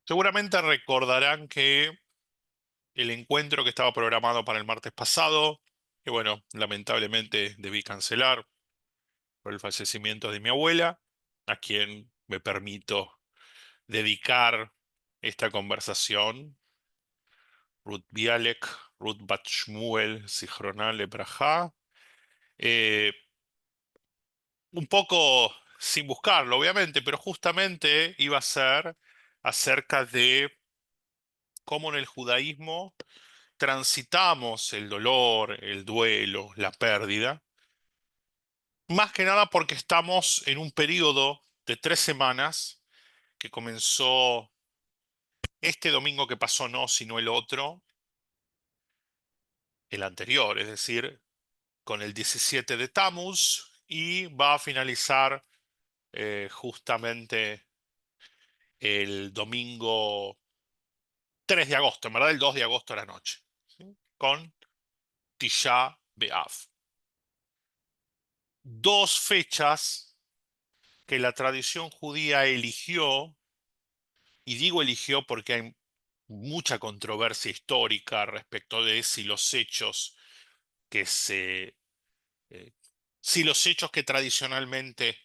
Seguramente recordarán que el encuentro que estaba programado para el martes pasado, que bueno, lamentablemente debí cancelar por el fallecimiento de mi abuela, a quien me permito dedicar esta conversación, Ruth Bialek, Ruth Bat Shmuel, Zichroná Lebrajá, eh, un poco sin buscarlo, obviamente, pero justamente iba a ser acerca de cómo en el judaísmo transitamos el dolor, el duelo, la pérdida, más que nada porque estamos en un periodo de 3 semanas que comenzó este domingo que pasó, no, sino el otro, el anterior, es decir, con el 17 de Tammuz y va a finalizar justamente el domingo 3 de agosto, en verdad el 2 de agosto a la noche, ¿sí? Con Tisha B'Av. Dos fechas que la tradición judía eligió, y digo eligió porque hay mucha controversia histórica respecto de si los hechos que eh, si los hechos que tradicionalmente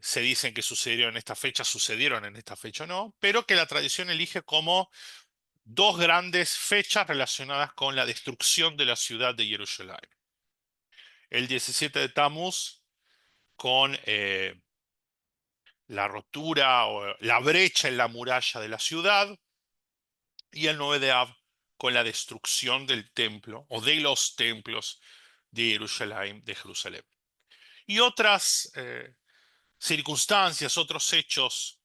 se dicen que sucedieron en esta fecha, sucedieron en esta fecha o no, pero que la tradición elige como dos grandes fechas relacionadas con la destrucción de la ciudad de Jerusalén. El 17 de Tammuz con la rotura o la brecha en la muralla de la ciudad, y el 9 de Av con la destrucción del templo o de los templos de Jerusalén, Y otras circunstancias, otros hechos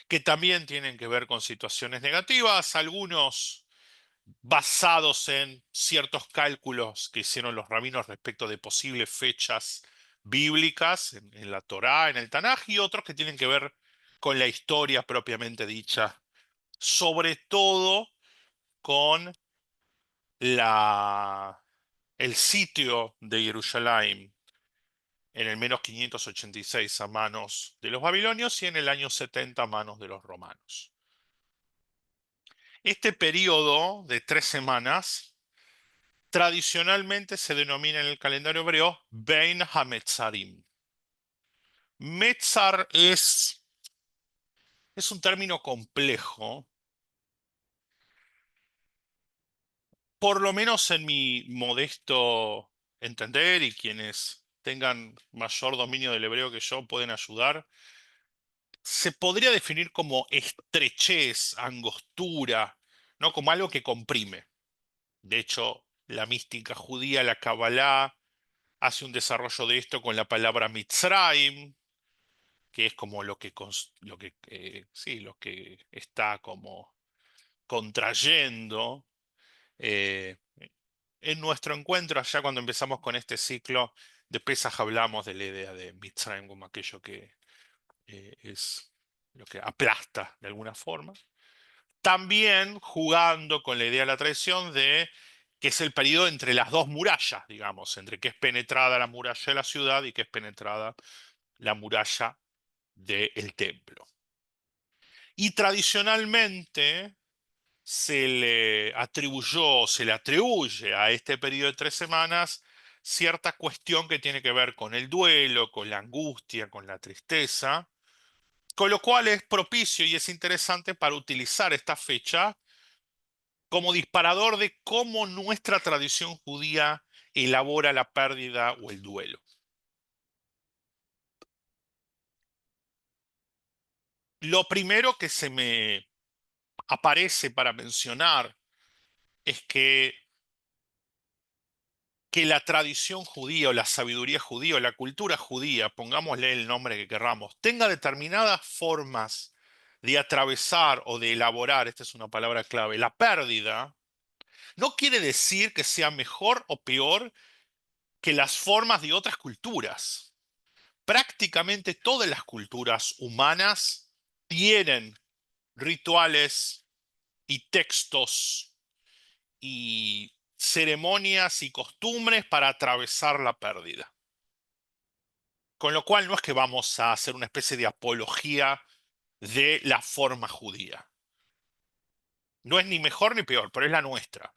que también tienen que ver con situaciones negativas, algunos basados en ciertos cálculos que hicieron los rabinos respecto de posibles fechas bíblicas en la Torá, en el Tanaj, y otros que tienen que ver con la historia propiamente dicha, sobre todo con la, el sitio de Jerusalén en el menos 586 a manos de los babilonios y en el año 70 a manos de los romanos. Este periodo de 3 semanas tradicionalmente se denomina en el calendario hebreo Bein HaMetzarim. Metzar es un término complejo, por lo menos en mi modesto entender, y quienes tengan mayor dominio del hebreo que yo pueden ayudar. Se podría definir como estrechez, angostura, ¿no? Como algo que comprime. De hecho, la mística judía, la Kabbalah, hace un desarrollo de esto con la palabra Mitzrayim, que es como sí, lo que está como contrayendo. Eh, en nuestro encuentro, allá cuando empezamos con este ciclo de Pesaj, hablamos de la idea de Mitzrayim como aquello que es lo que aplasta de alguna forma. También jugando con la idea de la traición de que es el periodo entre las dos murallas, digamos, entre que es penetrada la muralla de la ciudad y que es penetrada la muralla del templo. Y tradicionalmente se le atribuye a este periodo de 3 semanas cierta cuestión que tiene que ver con el duelo, con la angustia, con la tristeza, con lo cual es propicio y es interesante para utilizar esta fecha como disparador de cómo nuestra tradición judía elabora la pérdida o el duelo. Lo primero que se me aparece para mencionar es que la tradición judía o la sabiduría judía o la cultura judía, pongámosle el nombre que querramos, tenga determinadas formas de atravesar o de elaborar, esta es una palabra clave, la pérdida. No quiere decir que sea mejor o peor que las formas de otras culturas. Prácticamente todas las culturas humanas tienen rituales y textos y ceremonias y costumbres para atravesar la pérdida. Con lo cual no es que vamos a hacer una especie de apología de la forma judía. No es ni mejor ni peor, pero es la nuestra.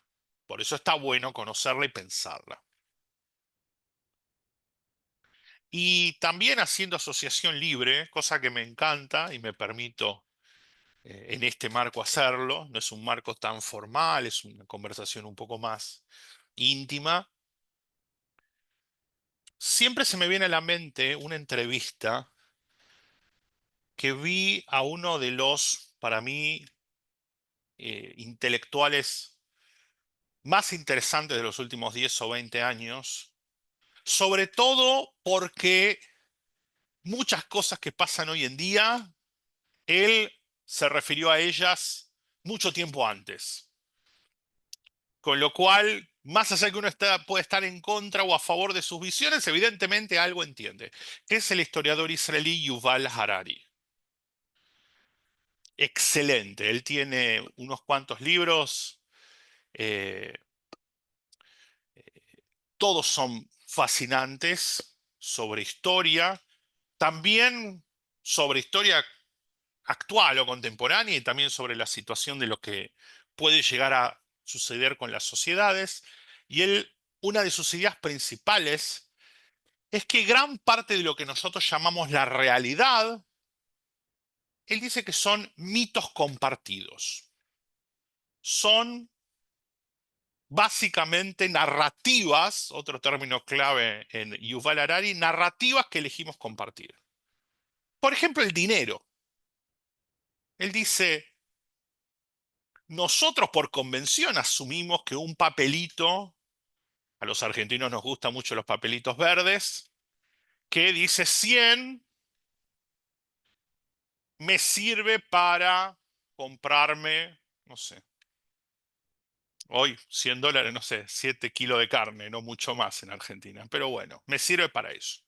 Por eso está bueno conocerla y pensarla. Y también haciendo asociación libre, cosa que me encanta y me permito en este marco hacerlo. No es un marco tan formal, es una conversación un poco más íntima. Siempre se me viene a la mente una entrevista que vi a uno de los, para mí, intelectuales más interesantes de los últimos 10 o 20 años, sobre todo porque muchas cosas que pasan hoy en día, él se refirió a ellas mucho tiempo antes. Con lo cual, más allá de que uno puede estar en contra o a favor de sus visiones, evidentemente algo entiende, que es el historiador israelí Yuval Harari. Excelente, él tiene unos cuantos libros, eh, todos son fascinantes sobre historia, también sobre historia actual o contemporánea y también sobre la situación de lo que puede llegar a suceder con las sociedades. Y él, una de sus ideas principales es que gran parte de lo que nosotros llamamos la realidad, él dice que son mitos compartidos. Son básicamente narrativas, otro término clave en Yuval Harari, narrativas que elegimos compartir. Por ejemplo, el dinero. Él dice, nosotros por convención asumimos que un papelito, a los argentinos nos gustan mucho los papelitos verdes, que dice 100 me sirve para comprarme, no sé, hoy $100, no sé, 7 kilos de carne, no mucho más en Argentina, pero bueno, me sirve para eso.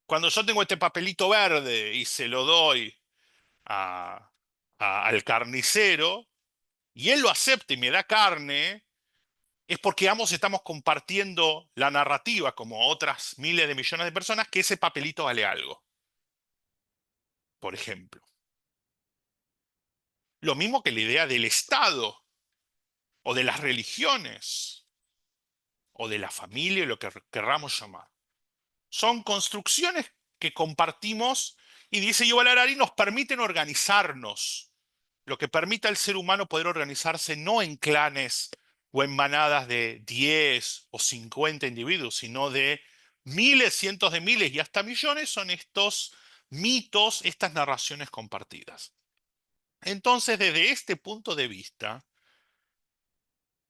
Cuando yo tengo este papelito verde y se lo doy a- al carnicero y él lo acepta y me da carne, es porque ambos estamos compartiendo la narrativa, como otras miles de millones de personas, que ese papelito vale algo, por ejemplo. Lo mismo que la idea del Estado o de las religiones o de la familia, lo que querramos llamar. Son construcciones que compartimos y dice Yuval Harari, nos permiten organizarnos, lo que permite al ser humano poder organizarse no en clanes o en manadas de 10 o 50 individuos, sino de miles, cientos de miles y hasta millones, son estos mitos, estas narraciones compartidas. Entonces, desde este punto de vista,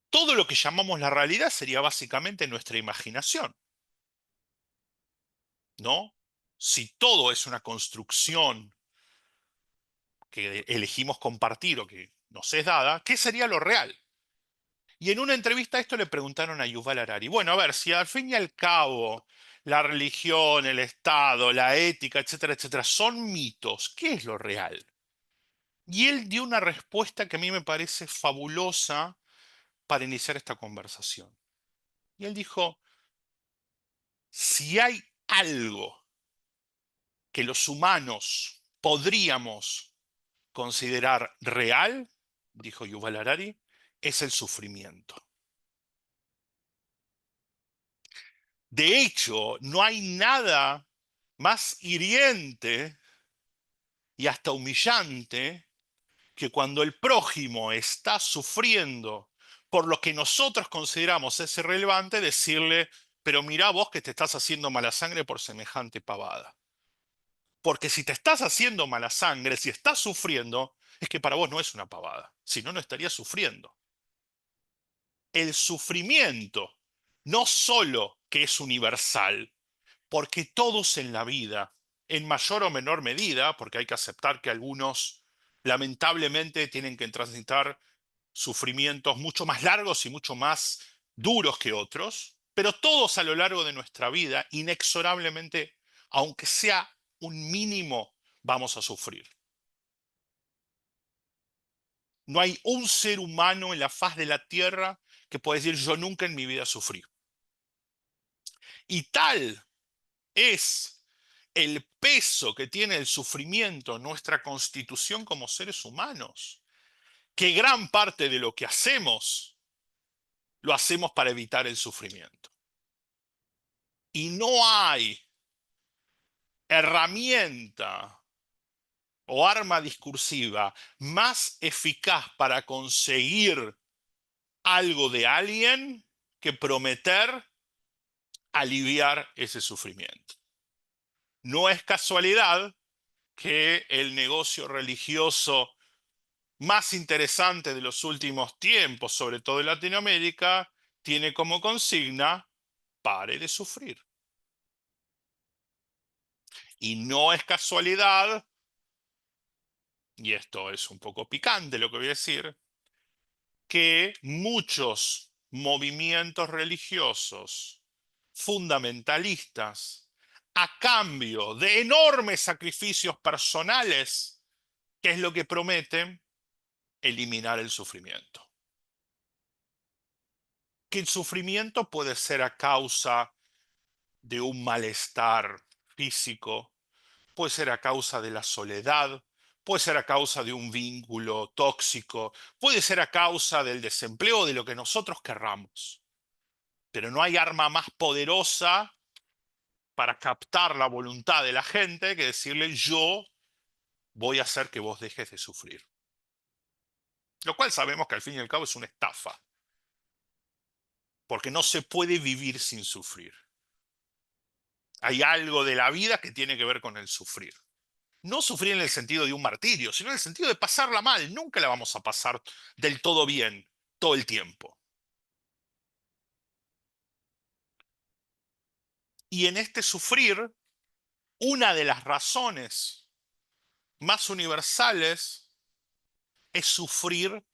todo lo que llamamos la realidad sería básicamente nuestra imaginación, ¿no? Si todo es una construcción que elegimos compartir o que nos es dada, ¿qué sería lo real? Y en una entrevista a esto le preguntaron a Yuval Harari, bueno, a ver, si al fin y al cabo la religión, el Estado, la ética, etcétera, etcétera, son mitos, ¿qué es lo real? Y él dio una respuesta que a mí me parece fabulosa para iniciar esta conversación. Y él dijo, si hay algo que los humanos podríamos considerar real, dijo Yuval Harari, es el sufrimiento. De hecho, no hay nada más hiriente y hasta humillante que cuando el prójimo está sufriendo por lo que nosotros consideramos es irrelevante, decirle, pero mirá vos que te estás haciendo mala sangre por semejante pavada. Porque si te estás haciendo mala sangre, si estás sufriendo, es que para vos no es una pavada, si no, no estarías sufriendo. El sufrimiento no solo que es universal, porque todos en la vida, en mayor o menor medida, porque hay que aceptar que algunos lamentablemente tienen que transitar sufrimientos mucho más largos y mucho más duros que otros, pero todos a lo largo de nuestra vida, inexorablemente, aunque sea un mínimo, vamos a sufrir. No hay un ser humano en la faz de la tierra que pueda decir yo nunca en mi vida sufrí. Y tal es el peso que tiene el sufrimiento en nuestra constitución como seres humanos, que gran parte de lo que hacemos lo hacemos para evitar el sufrimiento. Y no hay herramienta o arma discursiva más eficaz para conseguir algo de alguien que prometer aliviar ese sufrimiento. No es casualidad que el negocio religioso más interesante de los últimos tiempos, sobre todo en Latinoamérica, tiene como consigna: pare de sufrir. Y no es casualidad, y esto es un poco picante lo que voy a decir, que muchos movimientos religiosos fundamentalistas, a cambio de enormes sacrificios personales, ¿qué es lo que prometen? Eliminar el sufrimiento. Que el sufrimiento puede ser a causa de un malestar físico, puede ser a causa de la soledad, puede ser a causa de un vínculo tóxico, puede ser a causa del desempleo, de lo que nosotros querramos. Pero no hay arma más poderosa para captar la voluntad de la gente que decirle: yo voy a hacer que vos dejes de sufrir. Lo cual sabemos que al fin y al cabo es una estafa, porque no se puede vivir sin sufrir. Hay algo de la vida que tiene que ver con el sufrir. No sufrir en el sentido de un martirio, sino en el sentido de pasarla mal. Nunca la vamos a pasar del todo bien todo el tiempo. Y en este sufrir, una de las razones más universales es sufrir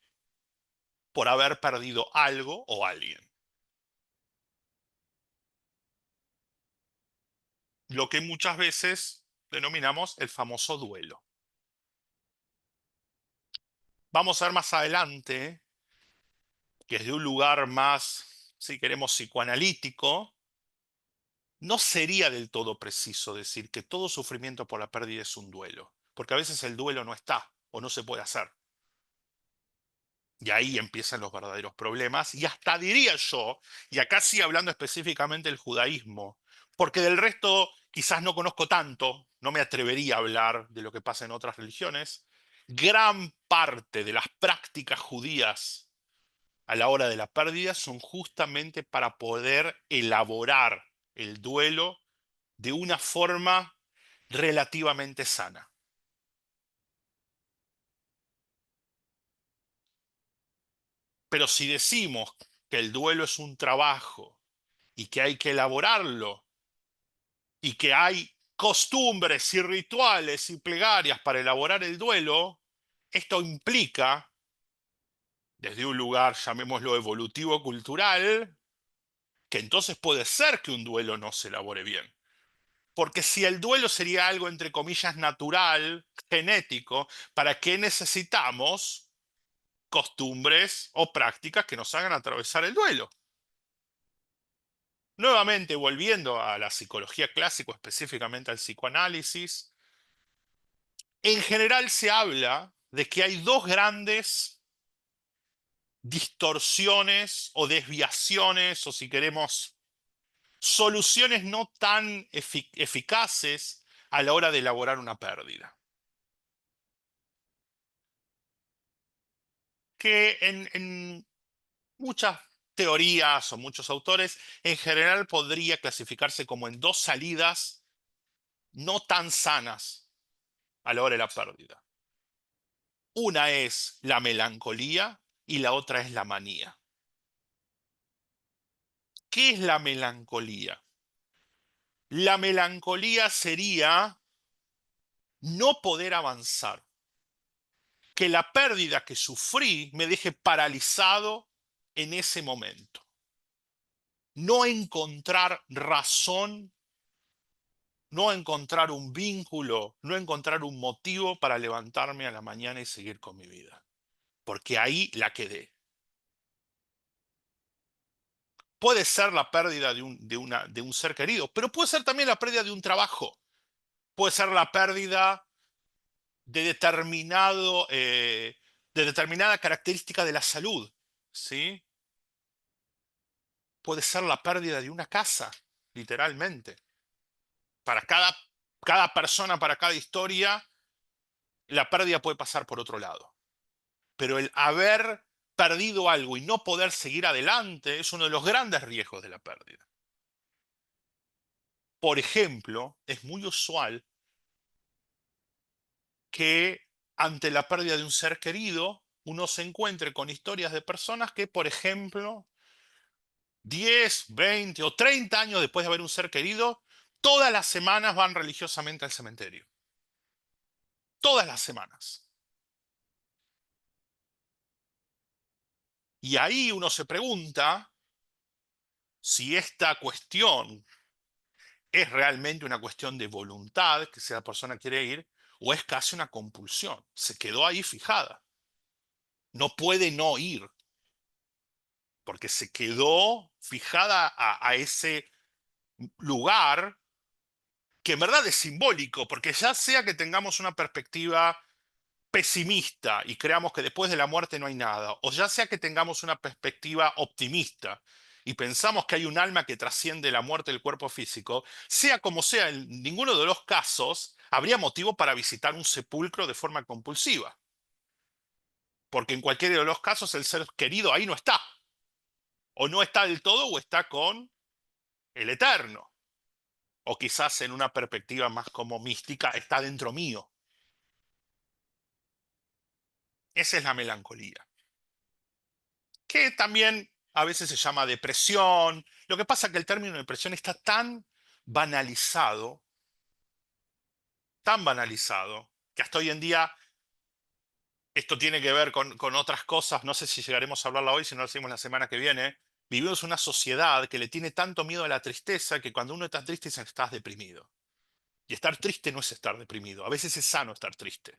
por haber perdido algo o alguien. Lo que muchas veces denominamos el famoso duelo. Vamos a ver más adelante que desde un lugar más, si queremos, psicoanalítico, no sería del todo preciso decir que todo sufrimiento por la pérdida es un duelo, porque a veces el duelo no está o no se puede hacer. Y ahí empiezan los verdaderos problemas, y hasta diría yo, y acá sí hablando específicamente del judaísmo, porque del resto quizás no conozco tanto, no me atrevería a hablar de lo que pasa en otras religiones, gran parte de las prácticas judías a la hora de la pérdida son justamente para poder elaborar el duelo de una forma relativamente sana. Pero si decimos que el duelo es un trabajo y que hay que elaborarlo y que hay costumbres y rituales y plegarias para elaborar el duelo, esto implica, desde un lugar, llamémoslo evolutivo-cultural, que entonces puede ser que un duelo no se elabore bien. Porque si el duelo sería algo, entre comillas, natural, genético, ¿para qué necesitamos costumbres o prácticas que nos hagan atravesar el duelo? Nuevamente, volviendo a la psicología clásica, específicamente al psicoanálisis, en general se habla de que hay dos grandes distorsiones o desviaciones, o si queremos, soluciones no tan eficaces a la hora de elaborar una pérdida. Que en muchas teorías o muchos autores, en general podría clasificarse como en dos salidas no tan sanas a la hora de la pérdida. Una es la melancolía y la otra es la manía. ¿Qué es la melancolía? La melancolía sería no poder avanzar, que la pérdida que sufrí me deje paralizado en ese momento. No encontrar razón, no encontrar un vínculo, no encontrar un motivo para levantarme a la mañana y seguir con mi vida. Porque ahí la quedé. Puede ser la pérdida de un ser querido, pero puede ser también la pérdida de un trabajo. Puede ser la pérdida de determinado de determinada característica de la salud, ¿sí? Puede ser la pérdida de una casa, literalmente. Para cada persona, para cada historia, la pérdida puede pasar por otro lado. Pero el haber perdido algo y no poder seguir adelante es uno de los grandes riesgos de la pérdida. Por ejemplo, es muy usual que ante la pérdida de un ser querido, uno se encuentre con historias de personas que, por ejemplo, 10, 20 o 30 años después de haber un ser querido, todas las semanas van religiosamente al cementerio. Todas las semanas. Y ahí uno se pregunta si esta cuestión es realmente una cuestión de voluntad, que si la persona quiere ir, o es casi una compulsión. Se quedó ahí fijada. No puede no ir, porque se quedó fijada a ese lugar que en verdad es simbólico, porque ya sea que tengamos una perspectiva pesimista y creamos que después de la muerte no hay nada, o ya sea que tengamos una perspectiva optimista y pensamos que hay un alma que trasciende la muerte del cuerpo físico, sea como sea, en ninguno de los casos habría motivo para visitar un sepulcro de forma compulsiva, porque en cualquiera de los casos el ser querido ahí no está, o no está del todo o está con el eterno, o quizás en una perspectiva más como mística está dentro mío. Esa es la melancolía, que también a veces se llama depresión. Lo que pasa es que el término depresión está tan banalizado, que hasta hoy en día esto tiene que ver con otras cosas. No sé si llegaremos a hablarla hoy, si no lo hacemos la semana que viene. Vivimos en una sociedad que le tiene tanto miedo a la tristeza que cuando uno está triste estás deprimido. Y estar triste no es estar deprimido. A veces es sano estar triste.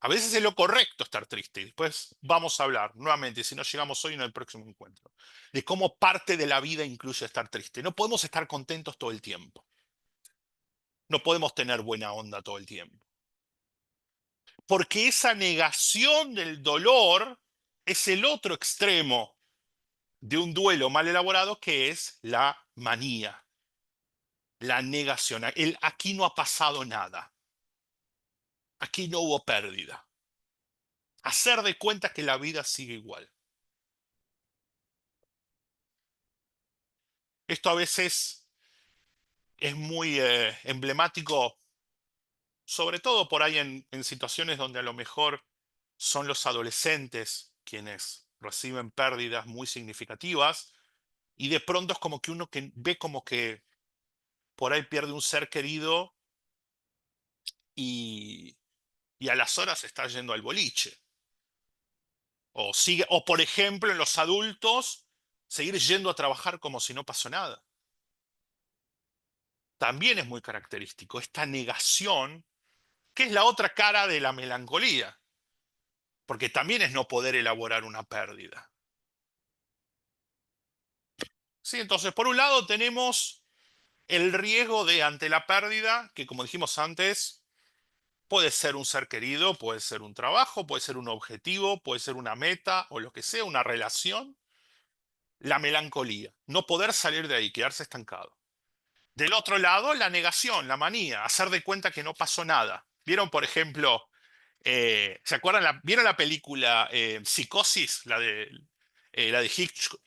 A veces es lo correcto estar triste. Y después vamos a hablar nuevamente, si no llegamos hoy en el próximo encuentro, de cómo parte de la vida incluye estar triste. No podemos estar contentos todo el tiempo. No podemos tener buena onda todo el tiempo. Porque esa negación del dolor es el otro extremo de un duelo mal elaborado, que es la manía, la negación. Aquí no ha pasado nada. Aquí no hubo pérdida. Hacer de cuenta que la vida sigue igual. Esto a veces es muy emblemático, sobre todo por ahí en situaciones donde a lo mejor son los adolescentes quienes reciben pérdidas muy significativas y de pronto es como que uno que ve como que por ahí pierde un ser querido y, y a las horas está yendo al boliche. O sigue, o por ejemplo en los adultos, seguir yendo a trabajar como si no pasó nada. También es muy característico esta negación, que es la otra cara de la melancolía, porque también es no poder elaborar una pérdida. ¿Sí? Entonces, por un lado tenemos el riesgo de ante la pérdida, que como dijimos antes, puede ser un ser querido, puede ser un trabajo, puede ser un objetivo, puede ser una meta o lo que sea, una relación. La melancolía, no poder salir de ahí, quedarse estancado. Del otro lado, la negación, la manía, hacer de cuenta que no pasó nada. ¿Vieron, por ejemplo, ¿se acuerdan? ¿Vieron la película Psicosis, la de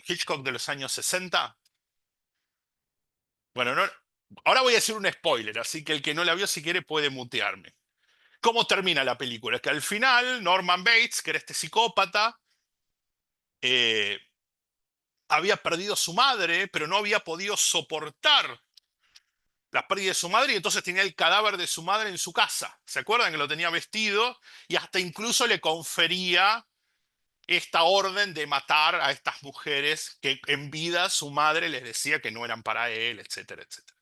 Hitchcock de los años 60? Bueno, no, ahora voy a decir un spoiler, así que el que no la vio, si quiere, puede mutearme. ¿Cómo termina la película? Es que al final, Norman Bates, que era este psicópata, eh, había perdido a su madre, pero no había podido soportar la pérdida de su madre y entonces tenía el cadáver de su madre en su casa. ¿Se acuerdan que lo tenía vestido? Y hasta incluso le confería esta orden de matar a estas mujeres que en vida su madre les decía que no eran para él, etcétera, etcétera.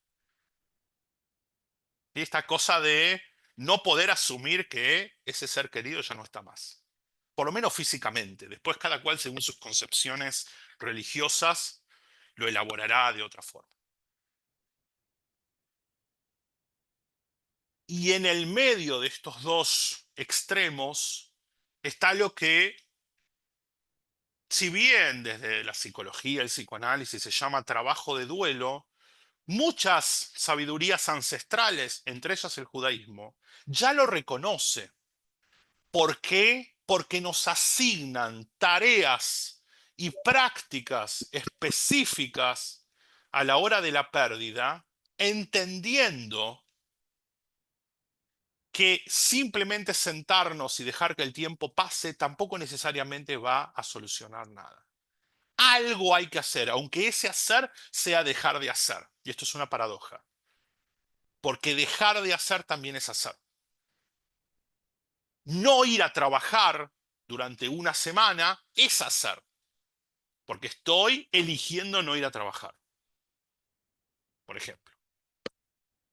Y esta cosa de no poder asumir que ese ser querido ya no está más. Por lo menos físicamente. Después cada cual, según sus concepciones religiosas, lo elaborará de otra forma. Y en el medio de estos dos extremos está lo que, si bien desde la psicología, el psicoanálisis se llama trabajo de duelo, muchas sabidurías ancestrales, entre ellas el judaísmo, ya lo reconoce. ¿Por qué? Porque nos asignan tareas y prácticas específicas a la hora de la pérdida, entendiendo que simplemente sentarnos y dejar que el tiempo pase tampoco necesariamente va a solucionar nada. Algo hay que hacer, aunque ese hacer sea dejar de hacer. Y esto es una paradoja, porque dejar de hacer también es hacer. No ir a trabajar durante una semana es hacer, porque estoy eligiendo no ir a trabajar, por ejemplo.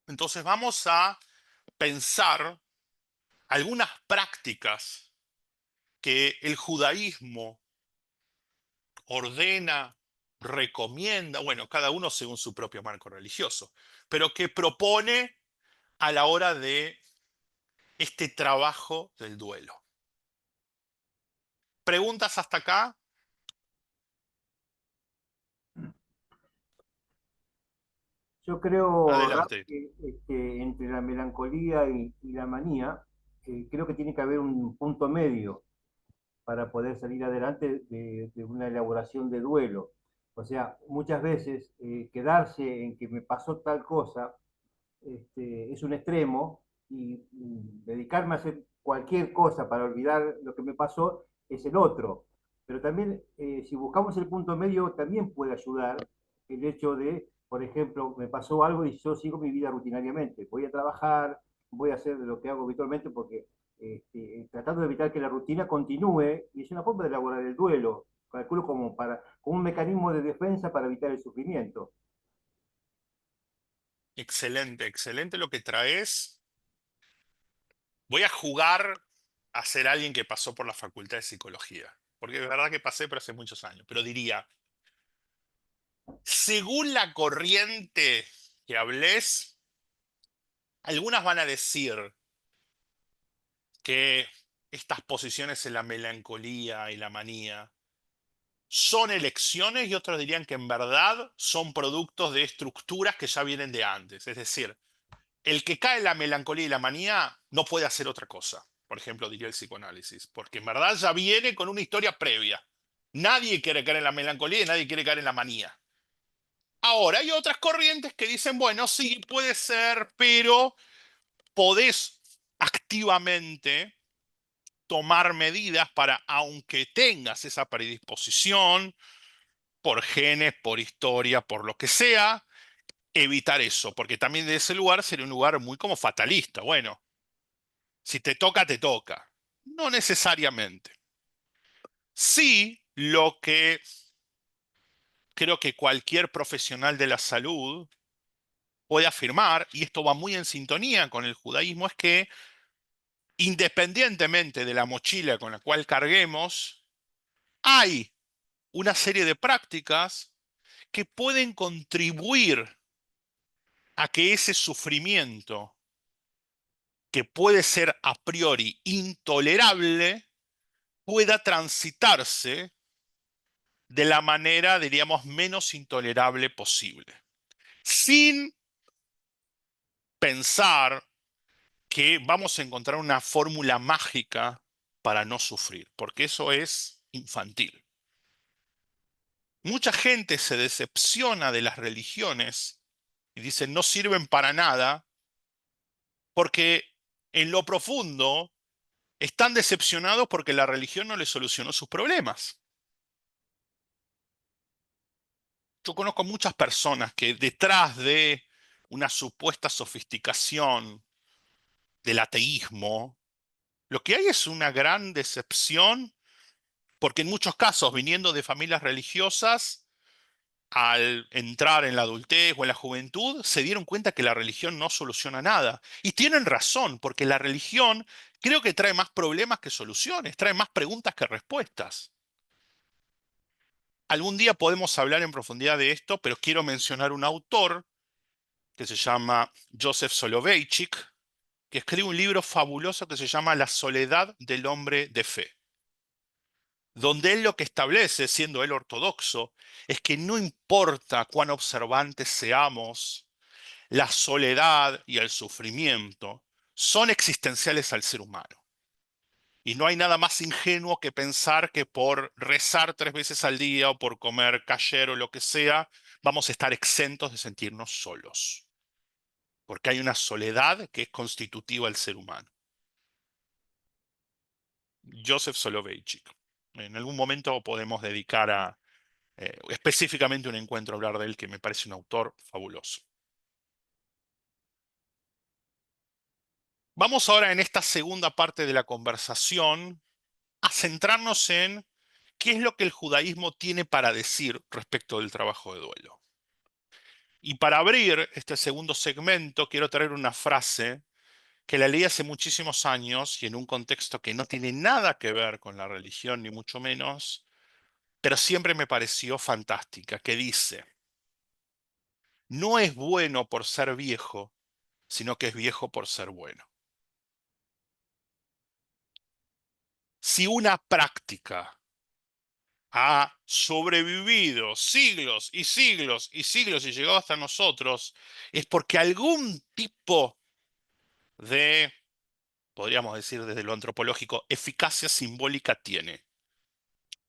Entonces vamos a pensar algunas prácticas que el judaísmo ordena, recomienda, bueno, cada uno según su propio marco religioso, pero que propone a la hora de este trabajo del duelo. ¿Preguntas hasta acá? Yo creo, Raf, Adelante. que entre la melancolía y la manía, creo que tiene que haber un punto medio para poder salir adelante de una elaboración de duelo. O sea, muchas veces quedarse en que me pasó tal cosa es un extremo y dedicarme a hacer cualquier cosa para olvidar lo que me pasó es el otro. Pero también, si buscamos el punto medio, también puede ayudar el hecho de, por ejemplo, me pasó algo y yo sigo mi vida rutinariamente. Voy a trabajar, voy a hacer lo que hago habitualmente porque tratando de evitar que la rutina continúe, y es una forma de elaborar el duelo, calculo como un mecanismo de defensa para evitar el sufrimiento. Excelente, excelente lo que traes. Voy a jugar a ser alguien que pasó por la facultad de psicología, porque es verdad que pasé, pero hace muchos años. Pero diría, según la corriente que hables, algunas van a decir que estas posiciones en la melancolía y la manía son elecciones y otros dirían que en verdad son productos de estructuras que ya vienen de antes. Es decir, el que cae en la melancolía y la manía no puede hacer otra cosa. Por ejemplo, diría el psicoanálisis, porque en verdad ya viene con una historia previa. Nadie quiere caer en la melancolía y nadie quiere caer en la manía. Ahora, hay otras corrientes que dicen, bueno, sí, puede ser, pero podés activamente tomar medidas para, aunque tengas esa predisposición, por genes, por historia, por lo que sea, evitar eso, porque también de ese lugar sería un lugar muy como fatalista. Bueno, si te toca, te toca. No necesariamente. Sí, lo que creo que cualquier profesional de la salud puede afirmar, y esto va muy en sintonía con el judaísmo, es que independientemente de la mochila con la cual carguemos, hay una serie de prácticas que pueden contribuir a que ese sufrimiento, que puede ser a priori intolerable, pueda transitarse de la manera, diríamos, menos intolerable posible, sin pensar que vamos a encontrar una fórmula mágica para no sufrir, porque eso es infantil. Mucha gente se decepciona de las religiones y dice no sirven para nada porque en lo profundo están decepcionados porque la religión no les solucionó sus problemas. Yo conozco muchas personas que detrás de una supuesta sofisticación del ateísmo, lo que hay es una gran decepción, porque en muchos casos, viniendo de familias religiosas, al entrar en la adultez o en la juventud, se dieron cuenta que la religión no soluciona nada. Y tienen razón, porque la religión creo que trae más problemas que soluciones, trae más preguntas que respuestas. Algún día podemos hablar en profundidad de esto, pero quiero mencionar un autor que se llama Joseph Soloveitchik, que escribe un libro fabuloso que se llama La soledad del hombre de fe, donde él lo que establece, siendo él ortodoxo, es que no importa cuán observantes seamos, la soledad y el sufrimiento son existenciales al ser humano. Y no hay nada más ingenuo que pensar que por rezar 3 veces al día o por comer kasher o lo que sea, vamos a estar exentos de sentirnos solos. Porque hay una soledad que es constitutiva del ser humano. Joseph Soloveitchik. En algún momento podemos dedicar específicamente un encuentro a hablar de él, que me parece un autor fabuloso. Vamos ahora en esta segunda parte de la conversación a centrarnos en qué es lo que el judaísmo tiene para decir respecto del trabajo de duelo. Y para abrir este segundo segmento, quiero traer una frase que la leí hace muchísimos años y en un contexto que no tiene nada que ver con la religión, ni mucho menos, pero siempre me pareció fantástica, que dice: no es bueno por ser viejo, sino que es viejo por ser bueno. Si una práctica ha sobrevivido siglos y siglos y siglos y llegado hasta nosotros, es porque algún tipo de, podríamos decir desde lo antropológico, eficacia simbólica tiene.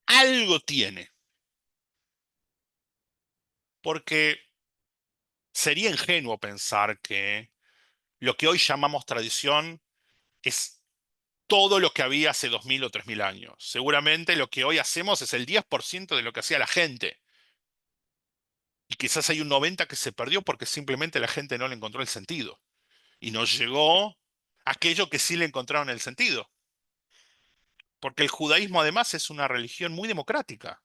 Algo tiene. Porque sería ingenuo pensar que lo que hoy llamamos tradición es todo lo que había hace 2000 o 3000 años. Seguramente lo que hoy hacemos es el 10% de lo que hacía la gente. Y quizás hay un 90% que se perdió porque simplemente la gente no le encontró el sentido. Y nos llegó aquello que sí le encontraron el sentido. Porque el judaísmo además es una religión muy democrática.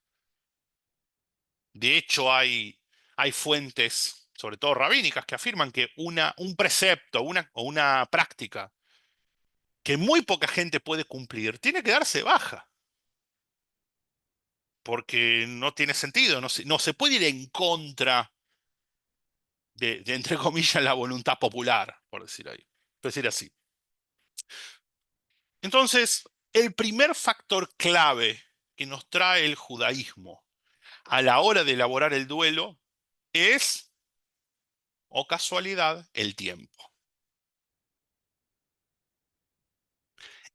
De hecho, hay fuentes, sobre todo rabínicas, que afirman que un precepto o una práctica que muy poca gente puede cumplir, tiene que darse baja. Porque no tiene sentido, no se puede ir en contra entre comillas, la voluntad popular, por decir así. Entonces, el primer factor clave que nos trae el judaísmo a la hora de elaborar el duelo es, o casualidad, el tiempo.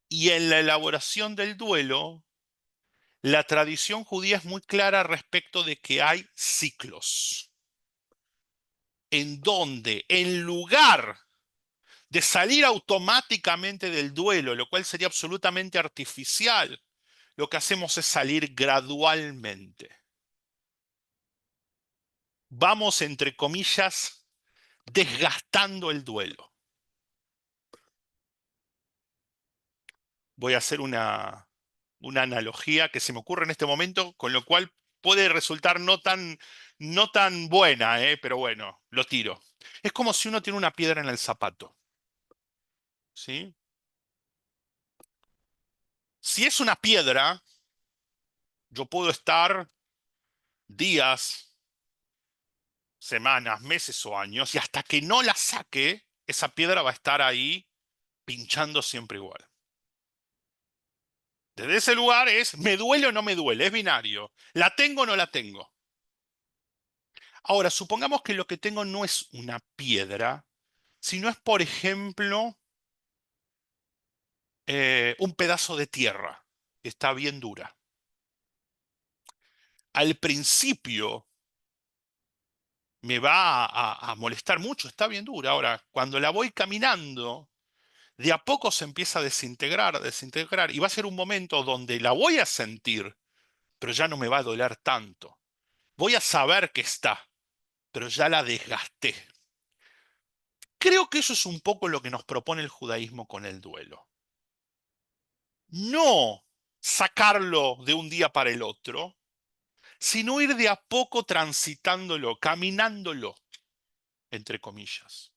Y en la elaboración del duelo, la tradición judía es muy clara respecto de que hay ciclos, en donde en lugar de salir automáticamente del duelo, lo cual sería absolutamente artificial, lo que hacemos es salir gradualmente. Vamos, entre comillas, desgastando el duelo. Voy a hacer una analogía que se me ocurre en este momento, con lo cual puede resultar no tan buena, pero bueno, lo tiro. Es como si uno tiene una piedra en el zapato, ¿sí? Si es una piedra, yo puedo estar días, semanas, meses o años, y hasta que no la saque, esa piedra va a estar ahí pinchando siempre igual. Desde ese lugar es, ¿me duele o no me duele? Es binario. ¿La tengo o no la tengo? Ahora, supongamos que lo que tengo no es una piedra, sino es, por ejemplo, un pedazo de tierra que está bien dura. Al principio me va a molestar mucho, está bien dura. Ahora, cuando la voy caminando, de a poco se empieza a desintegrar, y va a ser un momento donde la voy a sentir, pero ya no me va a doler tanto. Voy a saber que está, pero ya la desgasté. Creo que eso es un poco lo que nos propone el judaísmo con el duelo. No sacarlo de un día para el otro, sino ir de a poco transitándolo, caminándolo, entre comillas.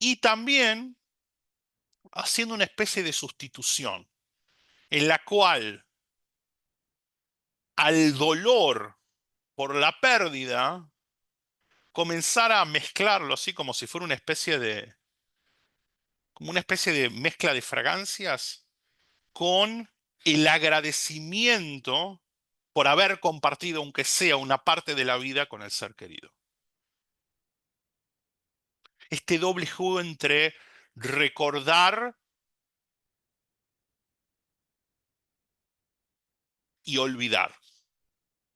Y también haciendo una especie de sustitución, en la cual al dolor por la pérdida comenzar a mezclarlo así como si fuera una especie de, como una especie de mezcla de fragancias con el agradecimiento por haber compartido, aunque sea una parte de la vida, con el ser querido. Este doble juego entre recordar y olvidar.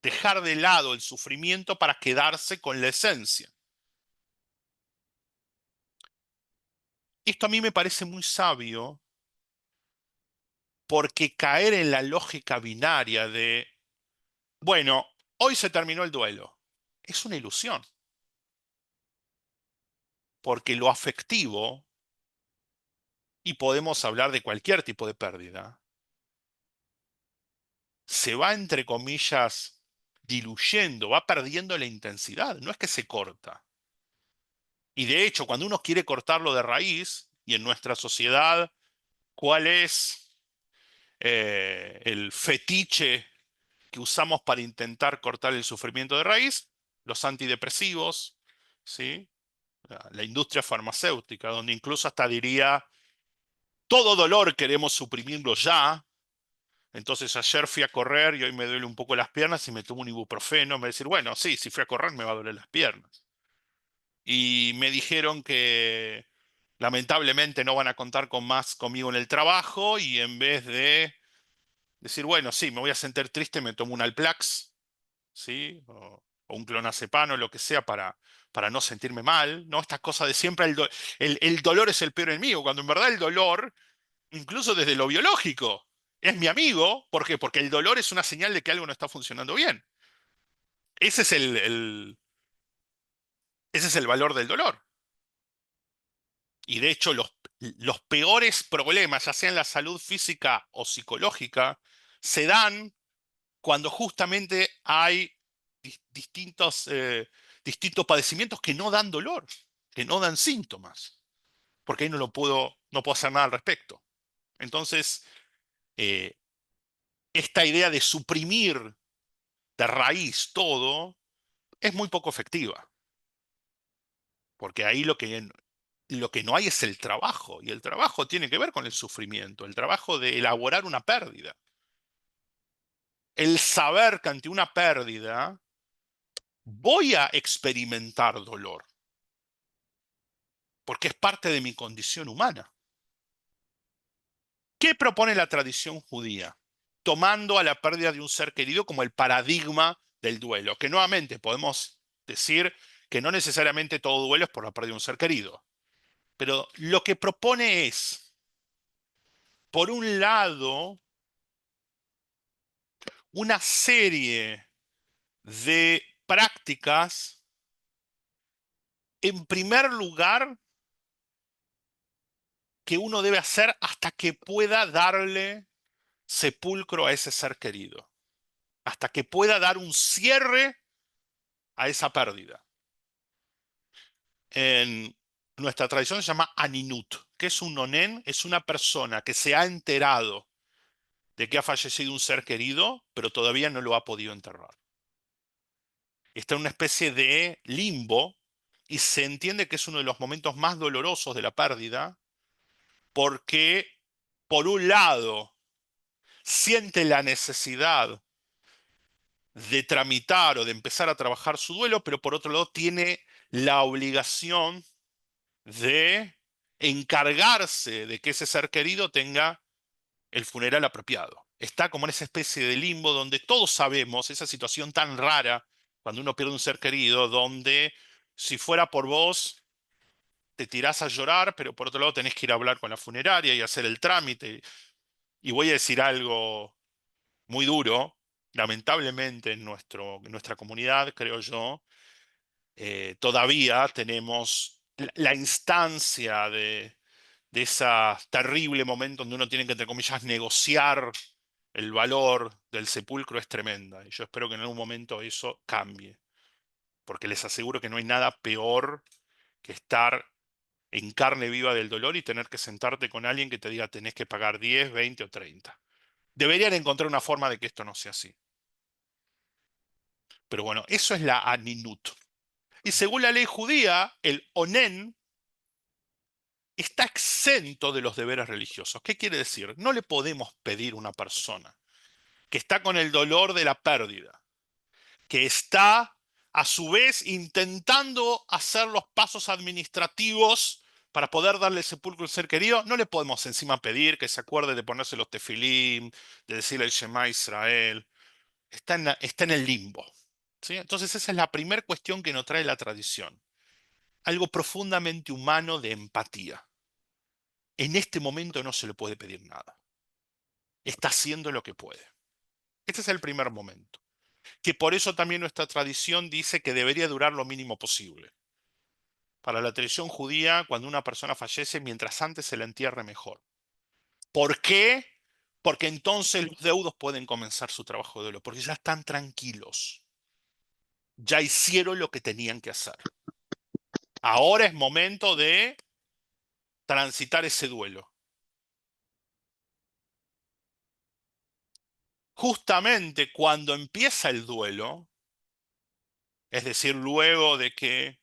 Dejar de lado el sufrimiento para quedarse con la esencia. Esto a mí me parece muy sabio porque caer en la lógica binaria de, bueno, hoy se terminó el duelo, es una ilusión, porque lo afectivo, y podemos hablar de cualquier tipo de pérdida, se va, entre comillas, diluyendo, va perdiendo la intensidad, no es que se corta. Y de hecho, cuando uno quiere cortarlo de raíz, y en nuestra sociedad, ¿cuál es el fetiche que usamos para intentar cortar el sufrimiento de raíz? Los antidepresivos, ¿sí? La industria farmacéutica, donde incluso hasta diría, todo dolor queremos suprimirlo ya. Entonces ayer fui a correr y hoy me duele un poco las piernas y me tomo un ibuprofeno. Me decir, bueno, sí, si fui a correr me va a doler las piernas. Y me dijeron que lamentablemente no van a contar con más conmigo en el trabajo y en vez de decir, bueno, sí, me voy a sentir triste, me tomo un Alplax, ¿sí? O un clonazepam o lo que sea para no sentirme mal, ¿no? Estas cosas de siempre, el dolor es el peor enemigo, cuando en verdad el dolor, incluso desde lo biológico, es mi amigo. ¿Por qué? Porque el dolor es una señal de que algo no está funcionando bien. Ese es ese es el valor del dolor. Y de hecho, los peores problemas, ya sea en la salud física o psicológica, se dan cuando justamente hay distintos, distintos padecimientos que no dan dolor, que no dan síntomas, porque ahí no puedo hacer nada al respecto. Entonces, eh, esta idea de suprimir de raíz todo es muy poco efectiva, porque ahí lo que no hay es el trabajo, y el trabajo tiene que ver con el sufrimiento, el trabajo de elaborar una pérdida. El saber que ante una pérdida voy a experimentar dolor, porque es parte de mi condición humana. ¿Qué propone la tradición judía? Tomando a la pérdida de un ser querido como el paradigma del duelo, que nuevamente podemos decir que no necesariamente todo duelo es por la pérdida de un ser querido, pero lo que propone es, por un lado, una serie de prácticas, en primer lugar, que uno debe hacer hasta que pueda darle sepulcro a ese ser querido, hasta que pueda dar un cierre a esa pérdida. En nuestra tradición se llama aninut, que es un onen, es una persona que se ha enterado de que ha fallecido un ser querido, pero todavía no lo ha podido enterrar. Está en una especie de limbo y se entiende que es uno de los momentos más dolorosos de la pérdida porque, por un lado, siente la necesidad de tramitar o de empezar a trabajar su duelo, pero por otro lado tiene la obligación de encargarse de que ese ser querido tenga el funeral apropiado. Está como en esa especie de limbo donde todos sabemos esa situación tan rara cuando uno pierde un ser querido, donde si fuera por vos te tirás a llorar, pero por otro lado tenés que ir a hablar con la funeraria y hacer el trámite. Y voy a decir algo muy duro, lamentablemente en nuestra comunidad, creo yo, todavía tenemos la instancia de ese terrible momento donde uno tiene que, entre comillas, negociar el valor del sepulcro es tremenda. Y yo espero que en algún momento eso cambie, porque les aseguro que no hay nada peor que estar en carne viva del dolor y tener que sentarte con alguien que te diga tenés que pagar 10, 20 o 30. Deberían encontrar una forma de que esto no sea así. Pero bueno, eso es la aninut. Y según la ley judía, el onen está exento de los deberes religiosos. ¿Qué quiere decir? No le podemos pedir a una persona que está con el dolor de la pérdida, que está a su vez intentando hacer los pasos administrativos para poder darle sepulcro al ser querido, no le podemos encima pedir que se acuerde de ponerse los tefilim, de decirle el Shema Israel. Está en el limbo. ¿Sí? Entonces esa es la primera cuestión que nos trae la tradición. Algo profundamente humano de empatía. En este momento no se le puede pedir nada. Está haciendo lo que puede. Este es el primer momento. Que por eso también nuestra tradición dice que debería durar lo mínimo posible. Para la tradición judía, cuando una persona fallece, mientras antes se la entierre mejor. ¿Por qué? Porque entonces los deudos pueden comenzar su trabajo de duelo, porque ya están tranquilos. Ya hicieron lo que tenían que hacer. Ahora es momento de transitar ese duelo. Justamente cuando empieza el duelo, es decir, luego de que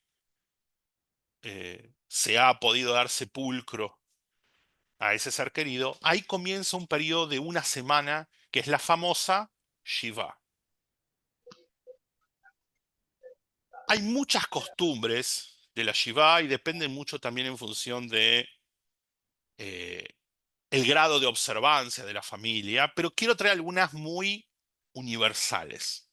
se ha podido dar sepulcro a ese ser querido, ahí comienza un periodo de una semana que es la famosa Shiva. Hay muchas costumbres de la Shiva y dependen mucho también en función de eh, el grado de observancia de la familia, pero quiero traer algunas muy universales.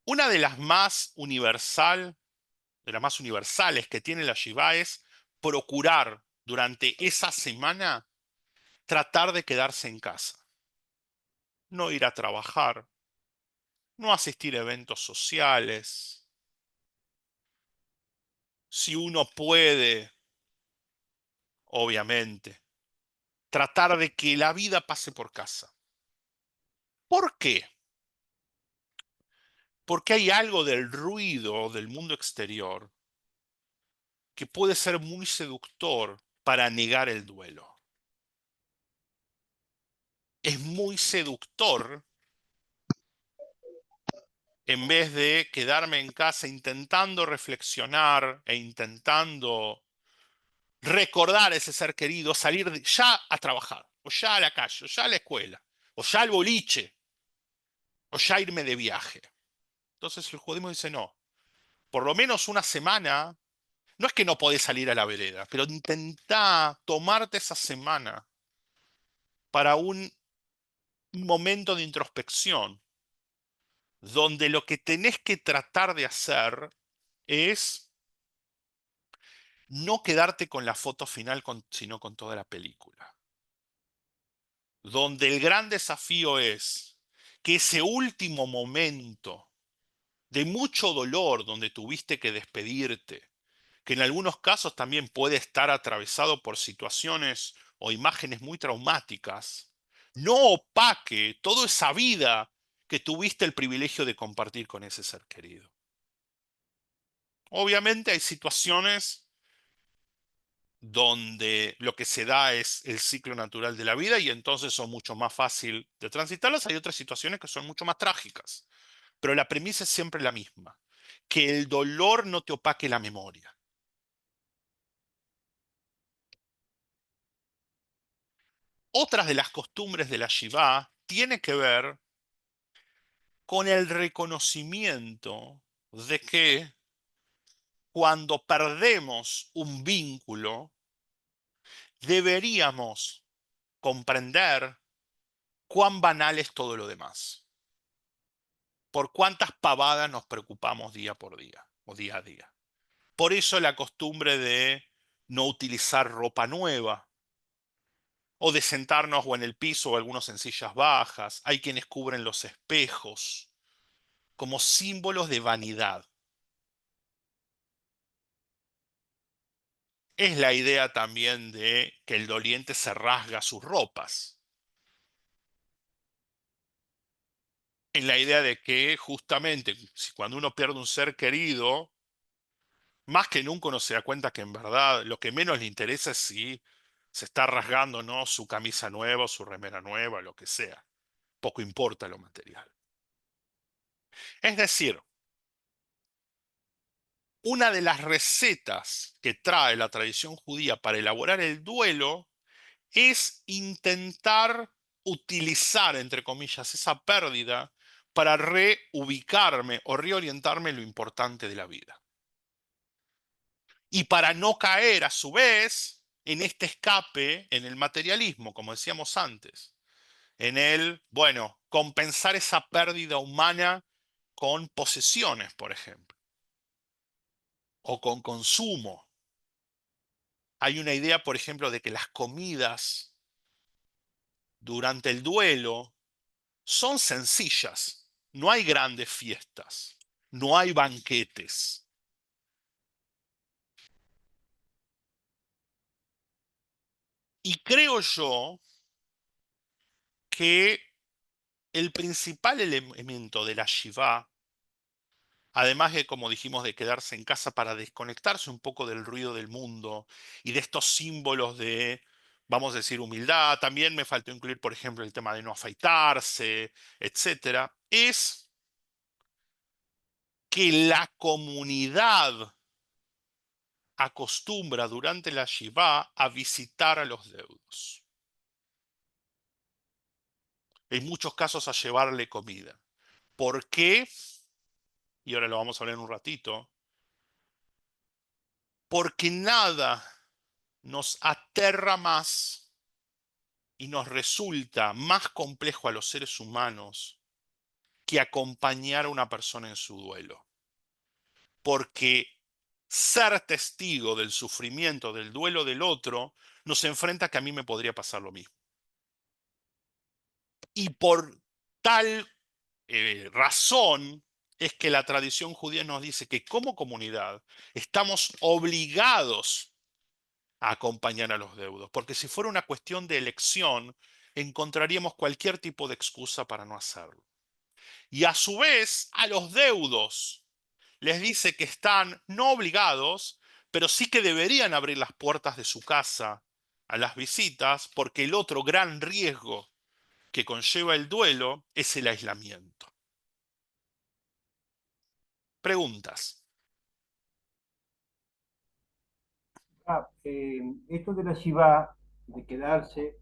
Una de las más universales que tiene la Shiva es procurar durante esa semana tratar de quedarse en casa, no ir a trabajar, no asistir a eventos sociales. Si uno puede, obviamente, tratar de que la vida pase por casa. ¿Por qué? Porque hay algo del ruido del mundo exterior que puede ser muy seductor para negar el duelo. Es muy seductor en vez de quedarme en casa intentando reflexionar e intentando recordar a ese ser querido, salir ya a trabajar, o ya a la calle, o ya a la escuela, o ya al boliche, o ya irme de viaje. Entonces el judaísmo dice no, por lo menos una semana, no es que no podés salir a la vereda, pero intentá tomarte esa semana para un momento de introspección, donde lo que tenés que tratar de hacer es no quedarte con la foto final, sino con toda la película. Donde el gran desafío es que ese último momento de mucho dolor, donde tuviste que despedirte, que en algunos casos también puede estar atravesado por situaciones o imágenes muy traumáticas, no opaque toda esa vida que tuviste el privilegio de compartir con ese ser querido. Obviamente hay situaciones donde lo que se da es el ciclo natural de la vida y entonces son mucho más fácil de transitarlas. Hay otras situaciones que son mucho más trágicas, pero la premisa es siempre la misma, que el dolor no te opaque la memoria. Otras de las costumbres de la Shiva tiene que ver con el reconocimiento de que cuando perdemos un vínculo, deberíamos comprender cuán banal es todo lo demás. Por cuántas pavadas nos preocupamos día por día o día a día. Por eso la costumbre de no utilizar ropa nueva o de sentarnos o en el piso o algunos en sillas bajas. Hay quienes cubren los espejos como símbolos de vanidad. Es la idea también de que el doliente se rasga sus ropas. Es la idea de que justamente cuando uno pierde un ser querido, más que nunca uno se da cuenta que en verdad lo que menos le interesa es si se está rasgando, ¿no?, su camisa nueva, su remera nueva, lo que sea. Poco importa lo material. Es decir, una de las recetas que trae la tradición judía para elaborar el duelo es intentar utilizar, entre comillas, esa pérdida para reubicarme o reorientarme en lo importante de la vida. Y para no caer, a su vez, en este escape, en el materialismo, como decíamos antes, en el, bueno, compensar esa pérdida humana con posesiones, por ejemplo, o con consumo. Hay una idea, por ejemplo, de que las comidas durante el duelo son sencillas. No hay grandes fiestas, no hay banquetes. Y creo yo que el principal elemento de la Shiva, además de, como dijimos, de quedarse en casa para desconectarse un poco del ruido del mundo y de estos símbolos de, vamos a decir, humildad, también me faltó incluir, por ejemplo, el tema de no afeitarse, etcétera, es que la comunidad acostumbra durante la Shiva a visitar a los deudos. En muchos casos a llevarle comida. ¿Por qué? Y ahora lo vamos a hablar en un ratito. Porque nada nos aterra más y nos resulta más complejo a los seres humanos que acompañar a una persona en su duelo. Porque ser testigo del sufrimiento, del duelo del otro, nos enfrenta a que a mí me podría pasar lo mismo. Y por tal razón es que la tradición judía nos dice que como comunidad estamos obligados a acompañar a los deudos, porque si fuera una cuestión de elección, encontraríamos cualquier tipo de excusa para no hacerlo. Y a su vez, a los deudos les dice que están no obligados, pero sí que deberían abrir las puertas de su casa a las visitas, porque el otro gran riesgo que conlleva el duelo es el aislamiento. Preguntas. Esto de la Shiva, de quedarse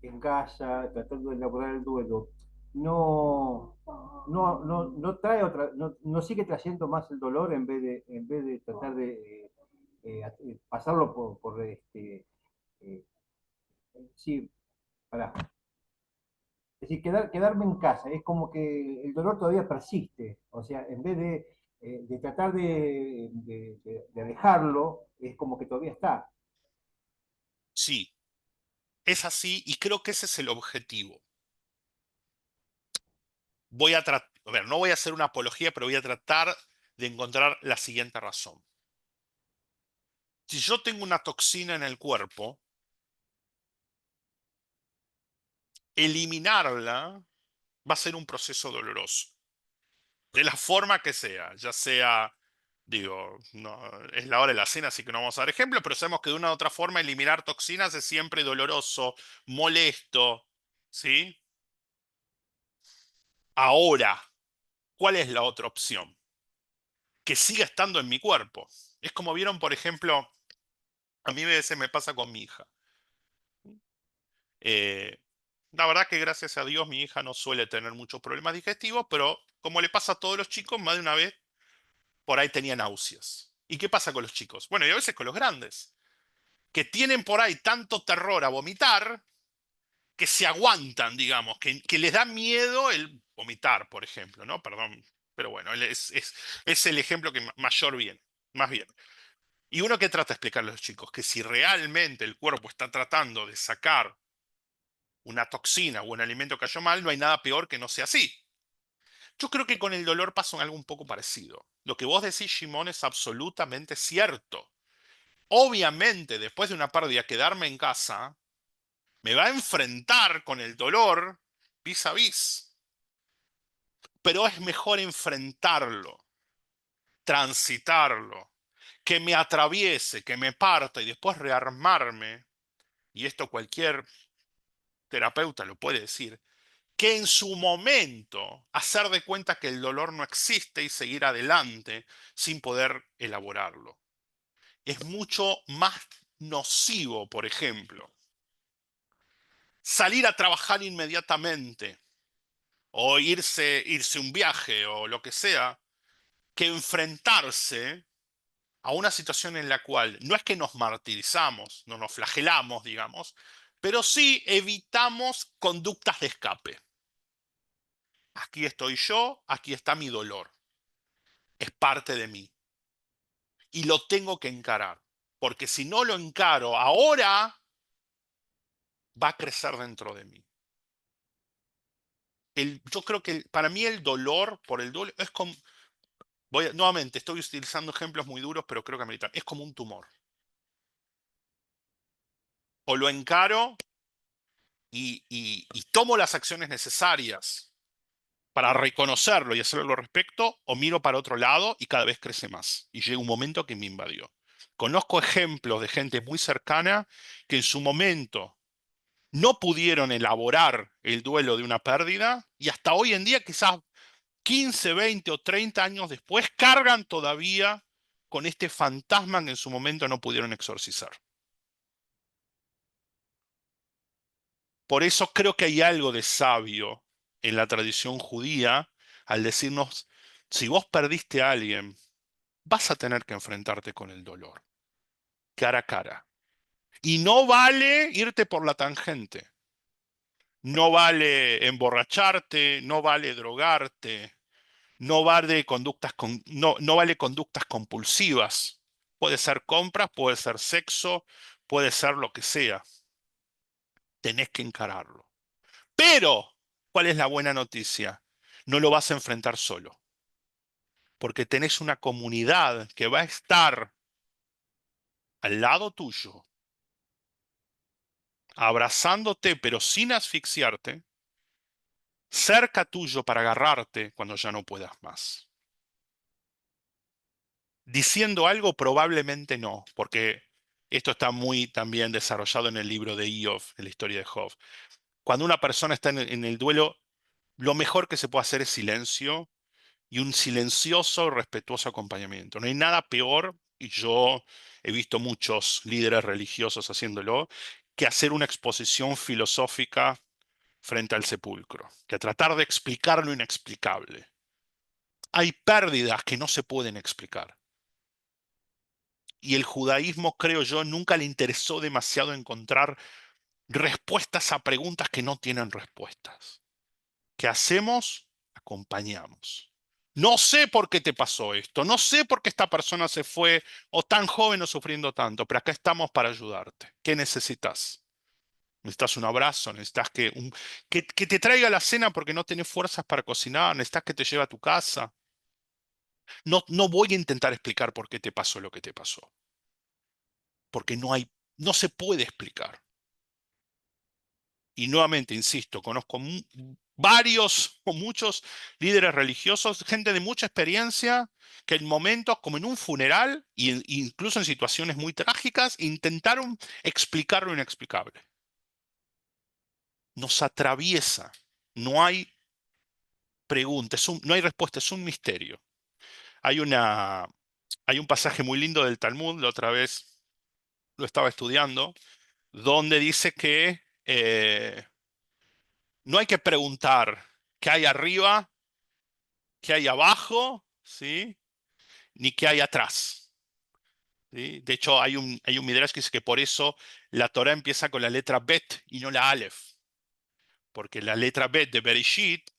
en casa, tratando de elaborar el duelo, no trae otra, no sigue trayendo más el dolor en vez de tratar de pasarlo sí, para, es decir, quedarme en casa, es como que el dolor todavía persiste, o sea, en vez de tratar de alejarlo, es como que todavía está. Sí, es así y creo que ese es el objetivo. Voy a tratar, a ver, no voy a hacer una apología, pero voy a tratar de encontrar la siguiente razón. Si yo tengo una toxina en el cuerpo, eliminarla va a ser un proceso doloroso, de la forma que sea, ya sea, digo, no, es la hora de la cena, así que no vamos a dar ejemplos, pero sabemos que de una u otra forma eliminar toxinas es siempre doloroso, molesto, ¿sí? Ahora, ¿cuál es la otra opción? Que siga estando en mi cuerpo. Es como vieron, por ejemplo, a mí a veces me pasa con mi hija. Eh, la verdad que gracias a Dios mi hija no suele tener muchos problemas digestivos, pero como le pasa a todos los chicos, más de una vez por ahí tenía náuseas. ¿Y qué pasa con los chicos? Bueno, y a veces con los grandes, que tienen por ahí tanto terror a vomitar que se aguantan, digamos, que les da miedo el vomitar, por ejemplo, ¿no? Perdón, pero bueno, es el ejemplo que mayor viene, más bien. Y uno que trata de explicarle a los chicos que si realmente el cuerpo está tratando de sacar una toxina o un alimento que cayó mal, no hay nada peor que no sea así. Yo creo que con el dolor pasa algo un poco parecido. Lo que vos decís, Shimon, es absolutamente cierto. Obviamente, después de una pérdida, quedarme en casa me va a enfrentar con el dolor vis a vis. Pero es mejor enfrentarlo, transitarlo, que me atraviese, que me parta y después rearmarme. Y esto cualquier terapeuta lo puede decir, que en su momento hacer de cuenta que el dolor no existe y seguir adelante sin poder elaborarlo. Es mucho más nocivo, por ejemplo, salir a trabajar inmediatamente o irse un viaje o lo que sea, que enfrentarse a una situación en la cual no es que nos martirizamos, no nos flagelamos, digamos, pero sí evitamos conductas de escape. Aquí estoy yo, aquí está mi dolor, es parte de mí y lo tengo que encarar, porque si no lo encaro ahora, va a crecer dentro de mí. Yo creo que para mí el dolor por el dolor es como, nuevamente, estoy utilizando ejemplos muy duros, pero creo que ameritan, es como un tumor. O lo encaro y tomo las acciones necesarias para reconocerlo y hacerlo al respecto, o miro para otro lado y cada vez crece más. Y llega un momento que me invadió. Conozco ejemplos de gente muy cercana que en su momento no pudieron elaborar el duelo de una pérdida y hasta hoy en día, quizás 15, 20 o 30 años después, cargan todavía con este fantasma que en su momento no pudieron exorcizar. Por eso creo que hay algo de sabio en la tradición judía al decirnos, si vos perdiste a alguien, vas a tener que enfrentarte con el dolor, cara a cara. Y no vale irte por la tangente, no vale emborracharte, no vale drogarte, no vale conductas compulsivas. Puede ser compras, puede ser sexo, puede ser lo que sea. Tenés que encararlo. Pero, ¿cuál es la buena noticia? No lo vas a enfrentar solo, porque tenés una comunidad que va a estar al lado tuyo, abrazándote, pero sin asfixiarte, cerca tuyo para agarrarte cuando ya no puedas más. Diciendo algo, probablemente no, porque esto está muy también desarrollado en el libro de Iov, en la historia de Job. Cuando una persona está en el duelo, lo mejor que se puede hacer es silencio y un silencioso, respetuoso acompañamiento. No hay nada peor, y yo he visto muchos líderes religiosos haciéndolo, que hacer una exposición filosófica frente al sepulcro, que tratar de explicar lo inexplicable. Hay pérdidas que no se pueden explicar. Y el judaísmo, creo yo, nunca le interesó demasiado encontrar respuestas a preguntas que no tienen respuestas. ¿Qué hacemos? Acompañamos. No sé por qué te pasó esto, no sé por qué esta persona se fue o tan joven o sufriendo tanto, pero acá estamos para ayudarte. ¿Qué necesitas? ¿Necesitas un abrazo? ¿Necesitas que te traiga la cena porque no tenés fuerzas para cocinar? ¿Necesitas que te lleve a tu casa? No, no voy a intentar explicar por qué te pasó lo que te pasó, porque no se puede explicar. Y nuevamente, insisto, conozco varios o muchos líderes religiosos, gente de mucha experiencia, que en momentos como en un funeral, e incluso en situaciones muy trágicas, intentaron explicar lo inexplicable. Nos atraviesa, no hay pregunta, no hay respuesta, es un misterio. Hay hay un pasaje muy lindo del Talmud, la otra vez lo estaba estudiando, donde dice que no hay que preguntar qué hay arriba, qué hay abajo, ¿sí? Ni qué hay atrás. ¿Sí? De hecho, hay un midrash que dice que por eso la Torah empieza con la letra Bet y no la Aleph, porque la letra Bet de Bereshit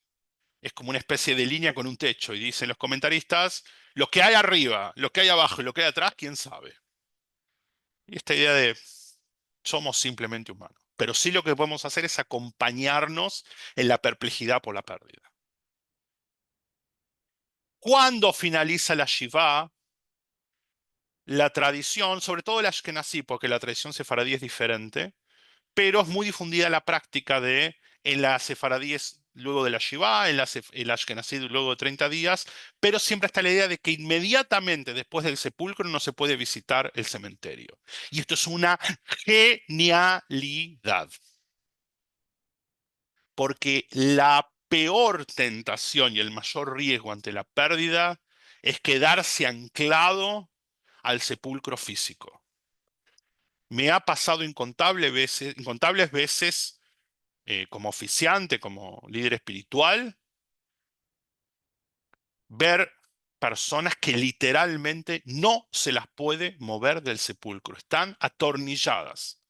es como una especie de línea con un techo, y dicen los comentaristas, lo que hay arriba, lo que hay abajo y lo que hay atrás, quién sabe. Y esta idea de somos simplemente humanos. Pero sí lo que podemos hacer es acompañarnos en la perplejidad por la pérdida. Cuando finaliza la Shiva, la tradición, sobre todo el Ashkenazí, porque la tradición sefaradí es diferente, pero es muy difundida la práctica de en la sefaradí es luego de la Shiva, el Ashkenazí luego de 30 días, pero siempre está la idea de que inmediatamente después del sepulcro no se puede visitar el cementerio. Y esto es una genialidad. porque la peor tentación y el mayor riesgo ante la pérdida es quedarse anclado al sepulcro físico. Me ha pasado incontables veces como oficiante, como líder espiritual, ver personas que literalmente no se las puede mover del sepulcro, están atornilladas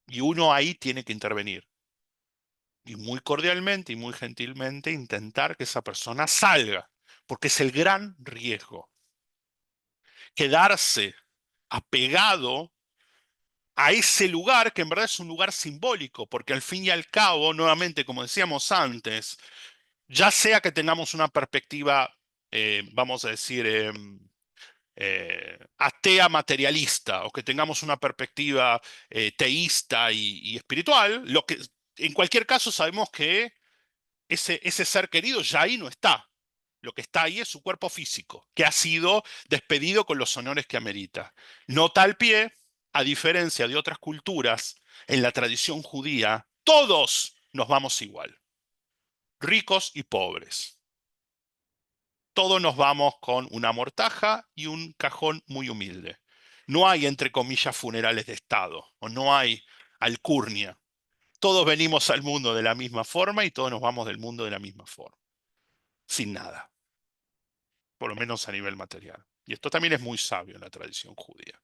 y uno ahí tiene que intervenir y muy cordialmente y muy gentilmente intentar que esa persona salga, porque es el gran riesgo. Quedarse apegado a ese lugar que en verdad es un lugar simbólico, porque al fin y al cabo, nuevamente, como decíamos antes, ya sea que tengamos una perspectiva, vamos a decir, atea materialista o que tengamos una perspectiva teísta y espiritual, en cualquier caso sabemos que ese ser querido ya ahí no está. Lo que está ahí es su cuerpo físico, que ha sido despedido con los honores que amerita. Nota al pie, a diferencia de otras culturas, en la tradición judía, todos nos vamos igual, ricos y pobres. Todos nos vamos con una mortaja y un cajón muy humilde. No hay, entre comillas, funerales de Estado, o no hay alcurnia. Todos venimos al mundo de la misma forma y todos nos vamos del mundo de la misma forma, sin nada, por lo menos a nivel material. Y esto también es muy sabio en la tradición judía.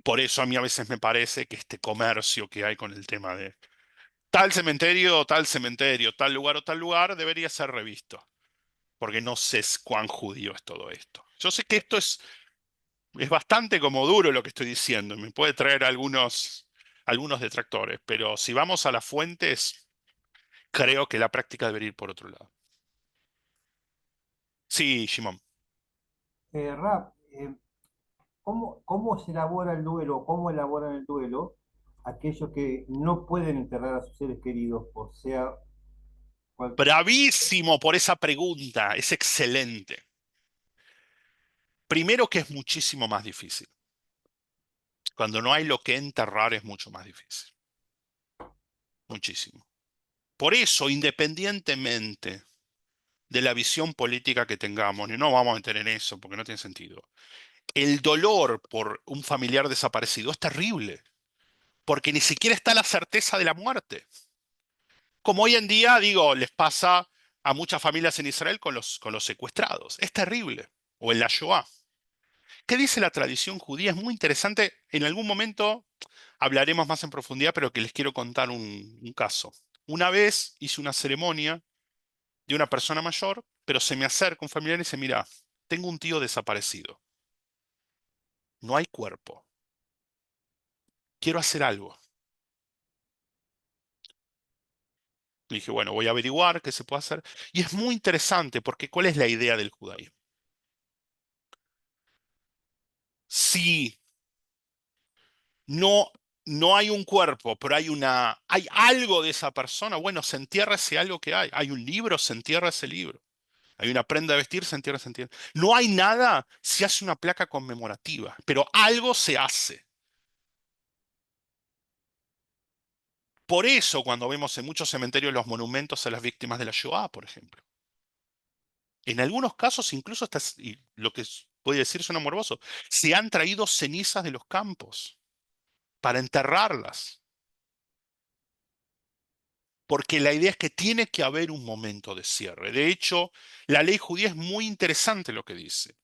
Por eso a mí a veces me parece que este comercio que hay con el tema de tal cementerio, tal lugar o tal lugar, debería ser revisto, porque no sé cuán judío es todo esto. Yo sé que esto es bastante como duro lo que estoy diciendo, y me puede traer algunos detractores, pero si vamos a las fuentes, creo que la práctica debería ir por otro lado. Sí, Shimon. Rap, ¿cómo se elabora el duelo? ¿Cómo elaboran el duelo aquellos que no pueden enterrar a sus seres queridos por sea cual... Bravísimo por esa pregunta, es excelente. Primero que es muchísimo más difícil. Cuando no hay lo que enterrar es mucho más difícil. Muchísimo. Por eso, independientemente de la visión política que tengamos, y no vamos a meter en eso porque no tiene sentido, el dolor por un familiar desaparecido es terrible, porque ni siquiera está la certeza de la muerte. Como hoy en día, digo, les pasa a muchas familias en Israel con los secuestrados. Es terrible. O en la Shoah. ¿Qué dice la tradición judía? Es muy interesante. En algún momento hablaremos más en profundidad, pero que les quiero contar un caso. Una vez hice una ceremonia de una persona mayor, pero se me acerca un familiar y dice, mira, tengo un tío desaparecido. No hay cuerpo. Quiero hacer algo. Y dije, bueno, voy a averiguar qué se puede hacer. Y es muy interesante porque ¿cuál es la idea del judaísmo? Si no, no hay un cuerpo, pero hay algo de esa persona, bueno, se entierra ese algo que hay. Hay un libro, se entierra ese libro. Hay una prenda de vestir, se entierra, se entierra. No hay nada, se hace una placa conmemorativa, pero algo se hace. Por eso, cuando vemos en muchos cementerios los monumentos a las víctimas de la Shoah, por ejemplo. En algunos casos, incluso hasta, y lo que puede decir suena morboso, se han traído cenizas de los campos para enterrarlas. Porque la idea es que tiene que haber un momento de cierre. De hecho, la ley judía es muy interesante lo que dice.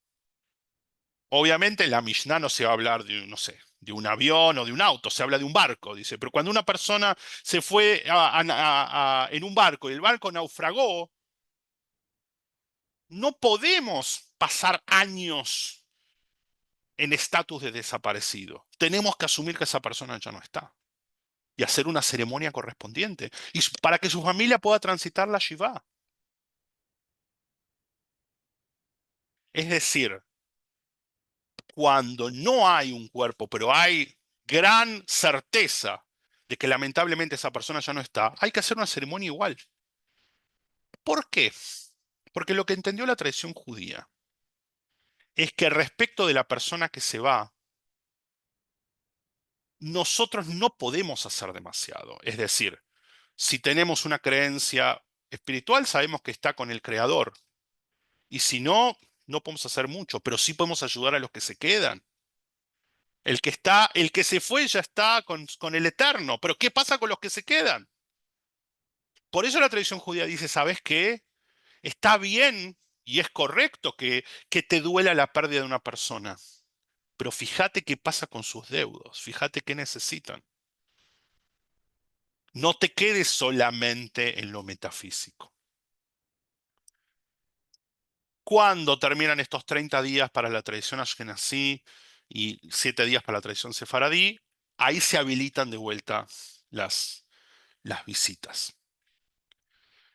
Obviamente, en la Mishnah no se va a hablar de, no sé, de un avión o de un auto, se habla de un barco, dice. Pero cuando una persona se fue en un barco y el barco naufragó, no podemos pasar años en estatus de desaparecido. Tenemos que asumir que esa persona ya no está y hacer una ceremonia correspondiente y para que su familia pueda transitar la Shiva. Es decir, cuando no hay un cuerpo, pero hay gran certeza de que lamentablemente esa persona ya no está, hay que hacer una ceremonia igual. ¿Por qué? Porque lo que entendió la tradición judía es que respecto de la persona que se va, nosotros no podemos hacer demasiado. Es decir, si tenemos una creencia espiritual, sabemos que está con el Creador. Y si no, no podemos hacer mucho, pero sí podemos ayudar a los que se quedan. El que se fue ya está con el Eterno, pero ¿qué pasa con los que se quedan? Por eso la tradición judía dice, ¿sabes qué? Está bien y es correcto que te duela la pérdida de una persona, pero fíjate qué pasa con sus deudos, fíjate qué necesitan. No te quedes solamente en lo metafísico. ¿Cuándo terminan estos 30 días para la tradición ashkenazí y 7 días para la tradición sefaradí? Ahí se habilitan de vuelta las, las visitas.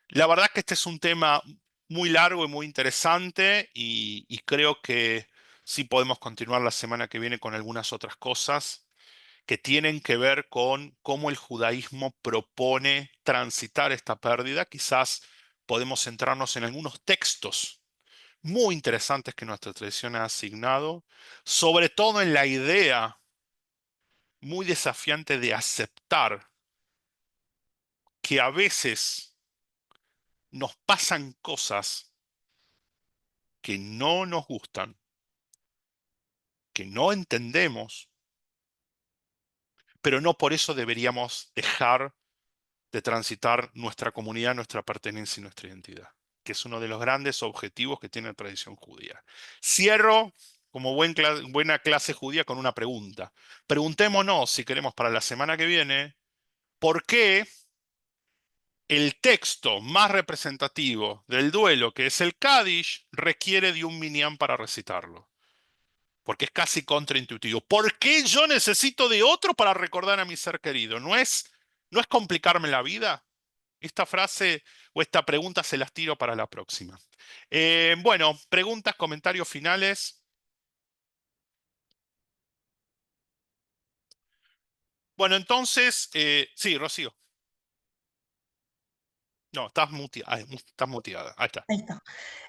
La verdad es que este es un tema muy largo y muy interesante y creo que sí podemos continuar la semana que viene con algunas otras cosas que tienen que ver con cómo el judaísmo propone transitar esta pérdida. Quizás podemos centrarnos en algunos textos muy interesantes que nuestra tradición ha asignado, sobre todo en la idea muy desafiante de aceptar que a veces nos pasan cosas que no nos gustan, que no entendemos, pero no por eso deberíamos dejar de transitar nuestra comunidad, nuestra pertenencia y nuestra identidad, que es uno de los grandes objetivos que tiene la tradición judía. Cierro como buena clase judía con una pregunta. Preguntémonos, si queremos, para la semana que viene, ¿por qué el texto más representativo del duelo, que es el Kadish, requiere de un minyan para recitarlo? Porque es casi contraintuitivo. ¿Por qué yo necesito de otro para recordar a mi ser querido? ¿No es complicarme la vida? Esta frase o esta pregunta se las tiro para la próxima. Bueno, preguntas, comentarios finales. Bueno, entonces, sí, Rocío. No, estás muteada. Ahí está. Ahí está.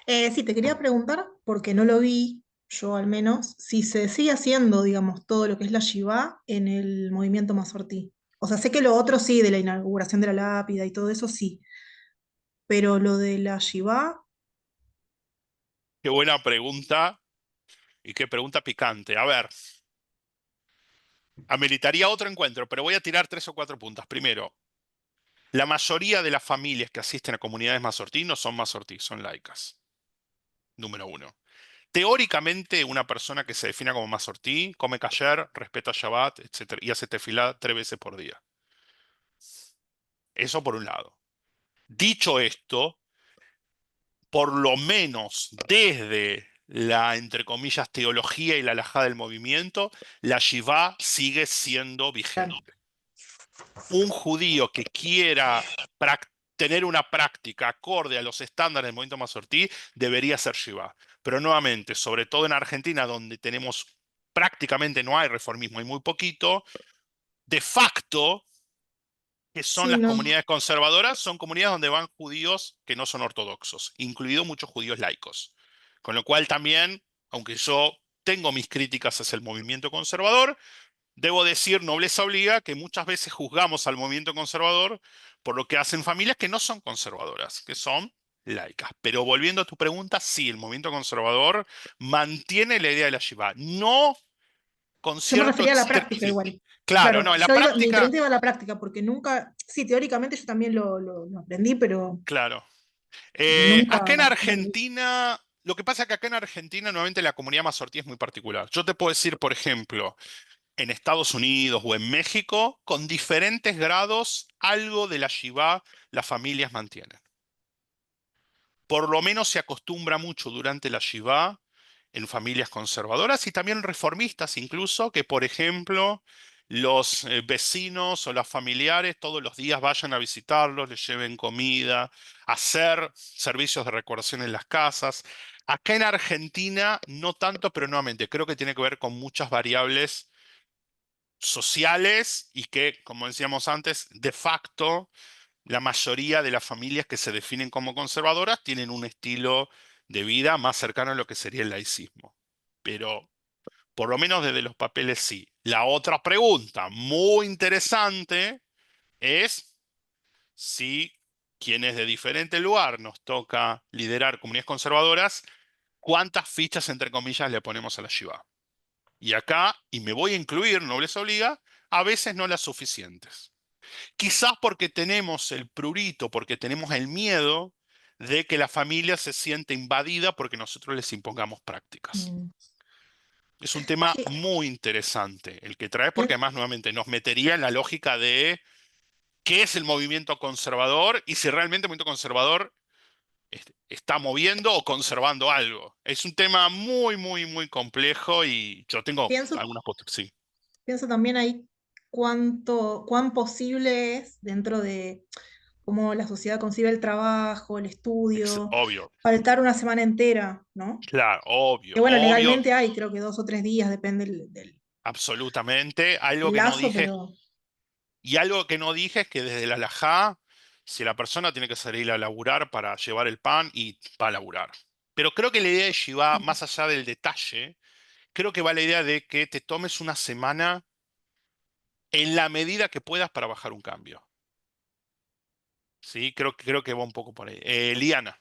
Sí, te quería preguntar, porque no lo vi, yo al menos, si se sigue haciendo, digamos, todo lo que es la Shiva en el movimiento Mazortí. O sea, sé que lo otro sí, de la inauguración de la lápida y todo eso sí, pero lo de la Shiva, Qué buena pregunta y qué pregunta picante. A ver, ameritaría otro encuentro, pero voy a tirar 3 o 4 puntas. Primero, la mayoría de las familias que asisten a comunidades mazortí no son mazortí, son laicas. Número uno. Teóricamente, una persona que se defina como mazortí come kasher, respeta Shabbat, etcétera, y hace tefilá 3 veces por día. Eso por un lado. Dicho esto, por lo menos desde la, entre comillas, teología y la halajá del movimiento, la Shivá sigue siendo claro. vigente. Un judío que quiera tener una práctica acorde a los estándares del movimiento mazortí debería ser Shivá. Pero nuevamente, sobre todo en Argentina, donde tenemos prácticamente no hay reformismo, hay muy poquito, de facto que son Sí, las no. comunidades conservadoras, son comunidades donde van judíos que no son ortodoxos, incluidos muchos judíos laicos. Con lo cual también, aunque yo tengo mis críticas hacia el movimiento conservador, debo decir, nobleza obliga, que muchas veces juzgamos al movimiento conservador por lo que hacen familias que no son conservadoras, que son laicas. Pero volviendo a tu pregunta, sí, el movimiento conservador mantiene la idea de la Shiva, no con Yo me cierto refería a la práctica extremo. igual. Claro, Claro, no, en la mi práctica, pregunta iba a la práctica, porque nunca, sí, teóricamente yo también lo aprendí, pero claro. Acá nunca en lo viví. Argentina, lo que pasa es que acá en Argentina nuevamente la comunidad mazortí es muy particular. Yo te puedo decir, por ejemplo, en Estados Unidos o en México, con diferentes grados, algo de la Shivá las familias mantienen. Por lo menos se acostumbra mucho durante la Shivá en familias conservadoras y también reformistas incluso, que por ejemplo los vecinos o los familiares todos los días vayan a visitarlos, les lleven comida, hacer servicios de recordación en las casas. Acá en Argentina no tanto, pero nuevamente creo que tiene que ver con muchas variables sociales y que, como decíamos antes, de facto la mayoría de las familias que se definen como conservadoras tienen un estilo de vida más cercano a lo que sería el laicismo. Pero Por lo menos desde los papeles sí. La otra pregunta muy interesante es si quienes de diferente lugar nos toca liderar comunidades conservadoras, ¿cuántas fichas, entre comillas, le ponemos a la Shiva? Y acá, y me voy a incluir, no les obliga, a veces no las suficientes. Quizás porque tenemos el prurito, porque tenemos el miedo de que la familia se siente invadida porque nosotros les impongamos prácticas. Mm. Es un tema Sí, muy interesante el que trae, porque pien- además nuevamente nos metería en la lógica de qué es el movimiento conservador y si realmente el movimiento conservador está moviendo o conservando algo. Es un tema muy, muy, muy complejo y yo tengo pienso, algunas postres, sí. pienso también ahí cuán posible es dentro de cómo la sociedad concibe el trabajo, el estudio, Obvio, faltar una semana entera, ¿no? claro, Que obvio, bueno, obvio, legalmente hay, creo que 2 o 3 días, depende absolutamente. Algo del que no lazo, dije, pero y algo que no dije es que desde la halajá, si la persona tiene que salir a laburar para llevar el pan y va a laburar. Pero creo que la idea de Shiva, más allá del detalle, creo que va la idea de que te tomes una semana en la medida que puedas para bajar un cambio. Sí, creo que va un poco por ahí. Liana.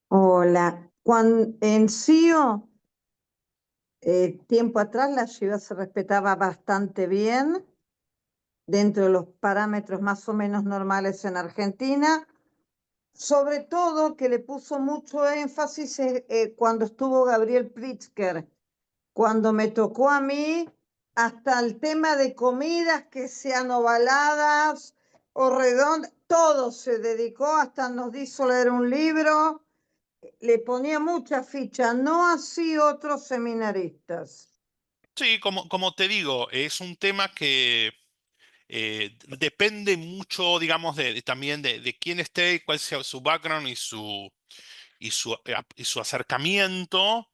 Hola, en CIO, tiempo atrás la ciudad se respetaba bastante bien dentro de los parámetros más o menos normales en Argentina, sobre todo que le puso mucho énfasis cuando estuvo Gabriel Pritzker, cuando me tocó a mí, hasta el tema de comidas que sean ovaladas o redondas, todo se dedicó, hasta nos hizo leer un libro, le ponía mucha ficha, no así otros seminaristas. Sí, como te digo, es un tema que depende mucho, digamos, también de quién esté, cuál sea su background y su acercamiento.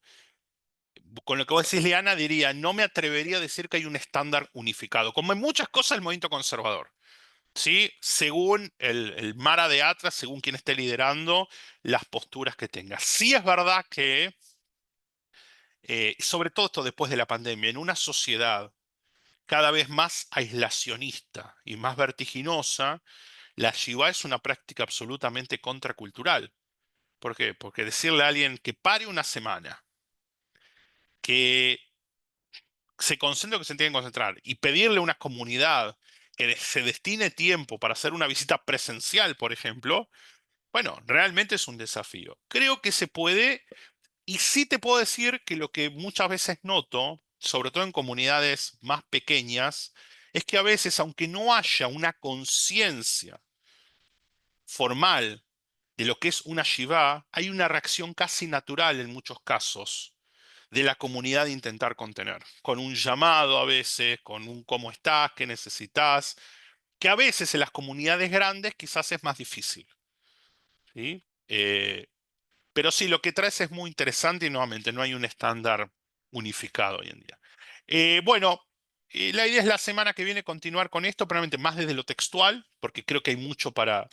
Con lo que vos decís, Liana, diría, no me atrevería a decir que hay un estándar unificado, como en muchas cosas el movimiento conservador. ¿Sí? Según el Mara de Atlas, según quien esté liderando, las posturas que tenga. Sí es verdad que, sobre todo esto después de la pandemia, en una sociedad cada vez más aislacionista y más vertiginosa, la Shiva es una práctica absolutamente contracultural. ¿Por qué? Porque decirle a alguien que pare una semana, que se concentre lo que se tiene que concentrar y pedirle a una comunidad que se destine tiempo para hacer una visita presencial, por ejemplo, bueno, realmente es un desafío. Creo que se puede, y sí te puedo decir que lo que muchas veces noto, sobre todo en comunidades más pequeñas, es que a veces, aunque no haya una conciencia formal de lo que es una Shiva, hay una reacción casi natural en muchos casos de la comunidad de intentar contener, con un llamado a veces, con un cómo estás, qué necesitas, que a veces en las comunidades grandes quizás es más difícil, ¿sí? Pero sí, lo que traes es muy interesante y nuevamente no hay un estándar unificado hoy en día. Bueno, la idea es la semana que viene continuar con esto, probablemente más desde lo textual, porque creo que hay mucho para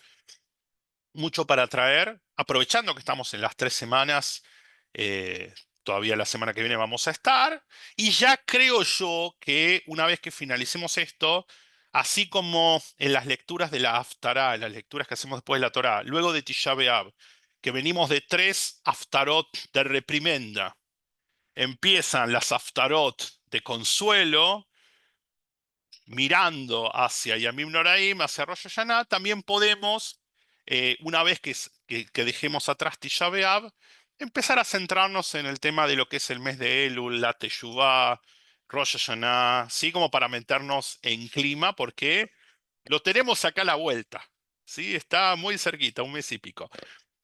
traer, aprovechando que estamos en las 3 semanas, todavía la semana que viene vamos a estar, y ya creo yo que una vez que finalicemos esto, así como en las lecturas de la Haftará, en las lecturas que hacemos después de la Torá, luego de Tisha B'Av, que venimos de 3 Haftarot de reprimenda, empiezan las Haftarot de consuelo, mirando hacia Yamim Noraim, hacia Rosh Hashanah, también podemos, una vez que dejemos atrás Tisha B'Av, empezar a centrarnos en el tema de lo que es el mes de Elul, la Teshuvah, Rosh Hashanah, ¿sí? Como para meternos en clima, porque lo tenemos acá a la vuelta, ¿sí? Está muy cerquita, un mes y pico.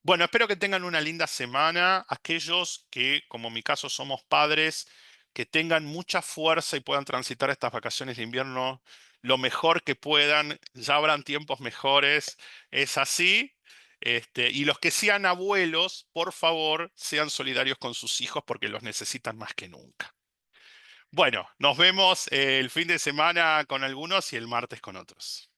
Bueno, espero que tengan una linda semana. Aquellos que, como en mi caso, somos padres, que tengan mucha fuerza y puedan transitar estas vacaciones de invierno lo mejor que puedan. Ya habrán tiempos mejores. Es así. Y los que sean abuelos, por favor, sean solidarios con sus hijos porque los necesitan más que nunca. Bueno, nos vemos el fin de semana con algunos y el martes con otros.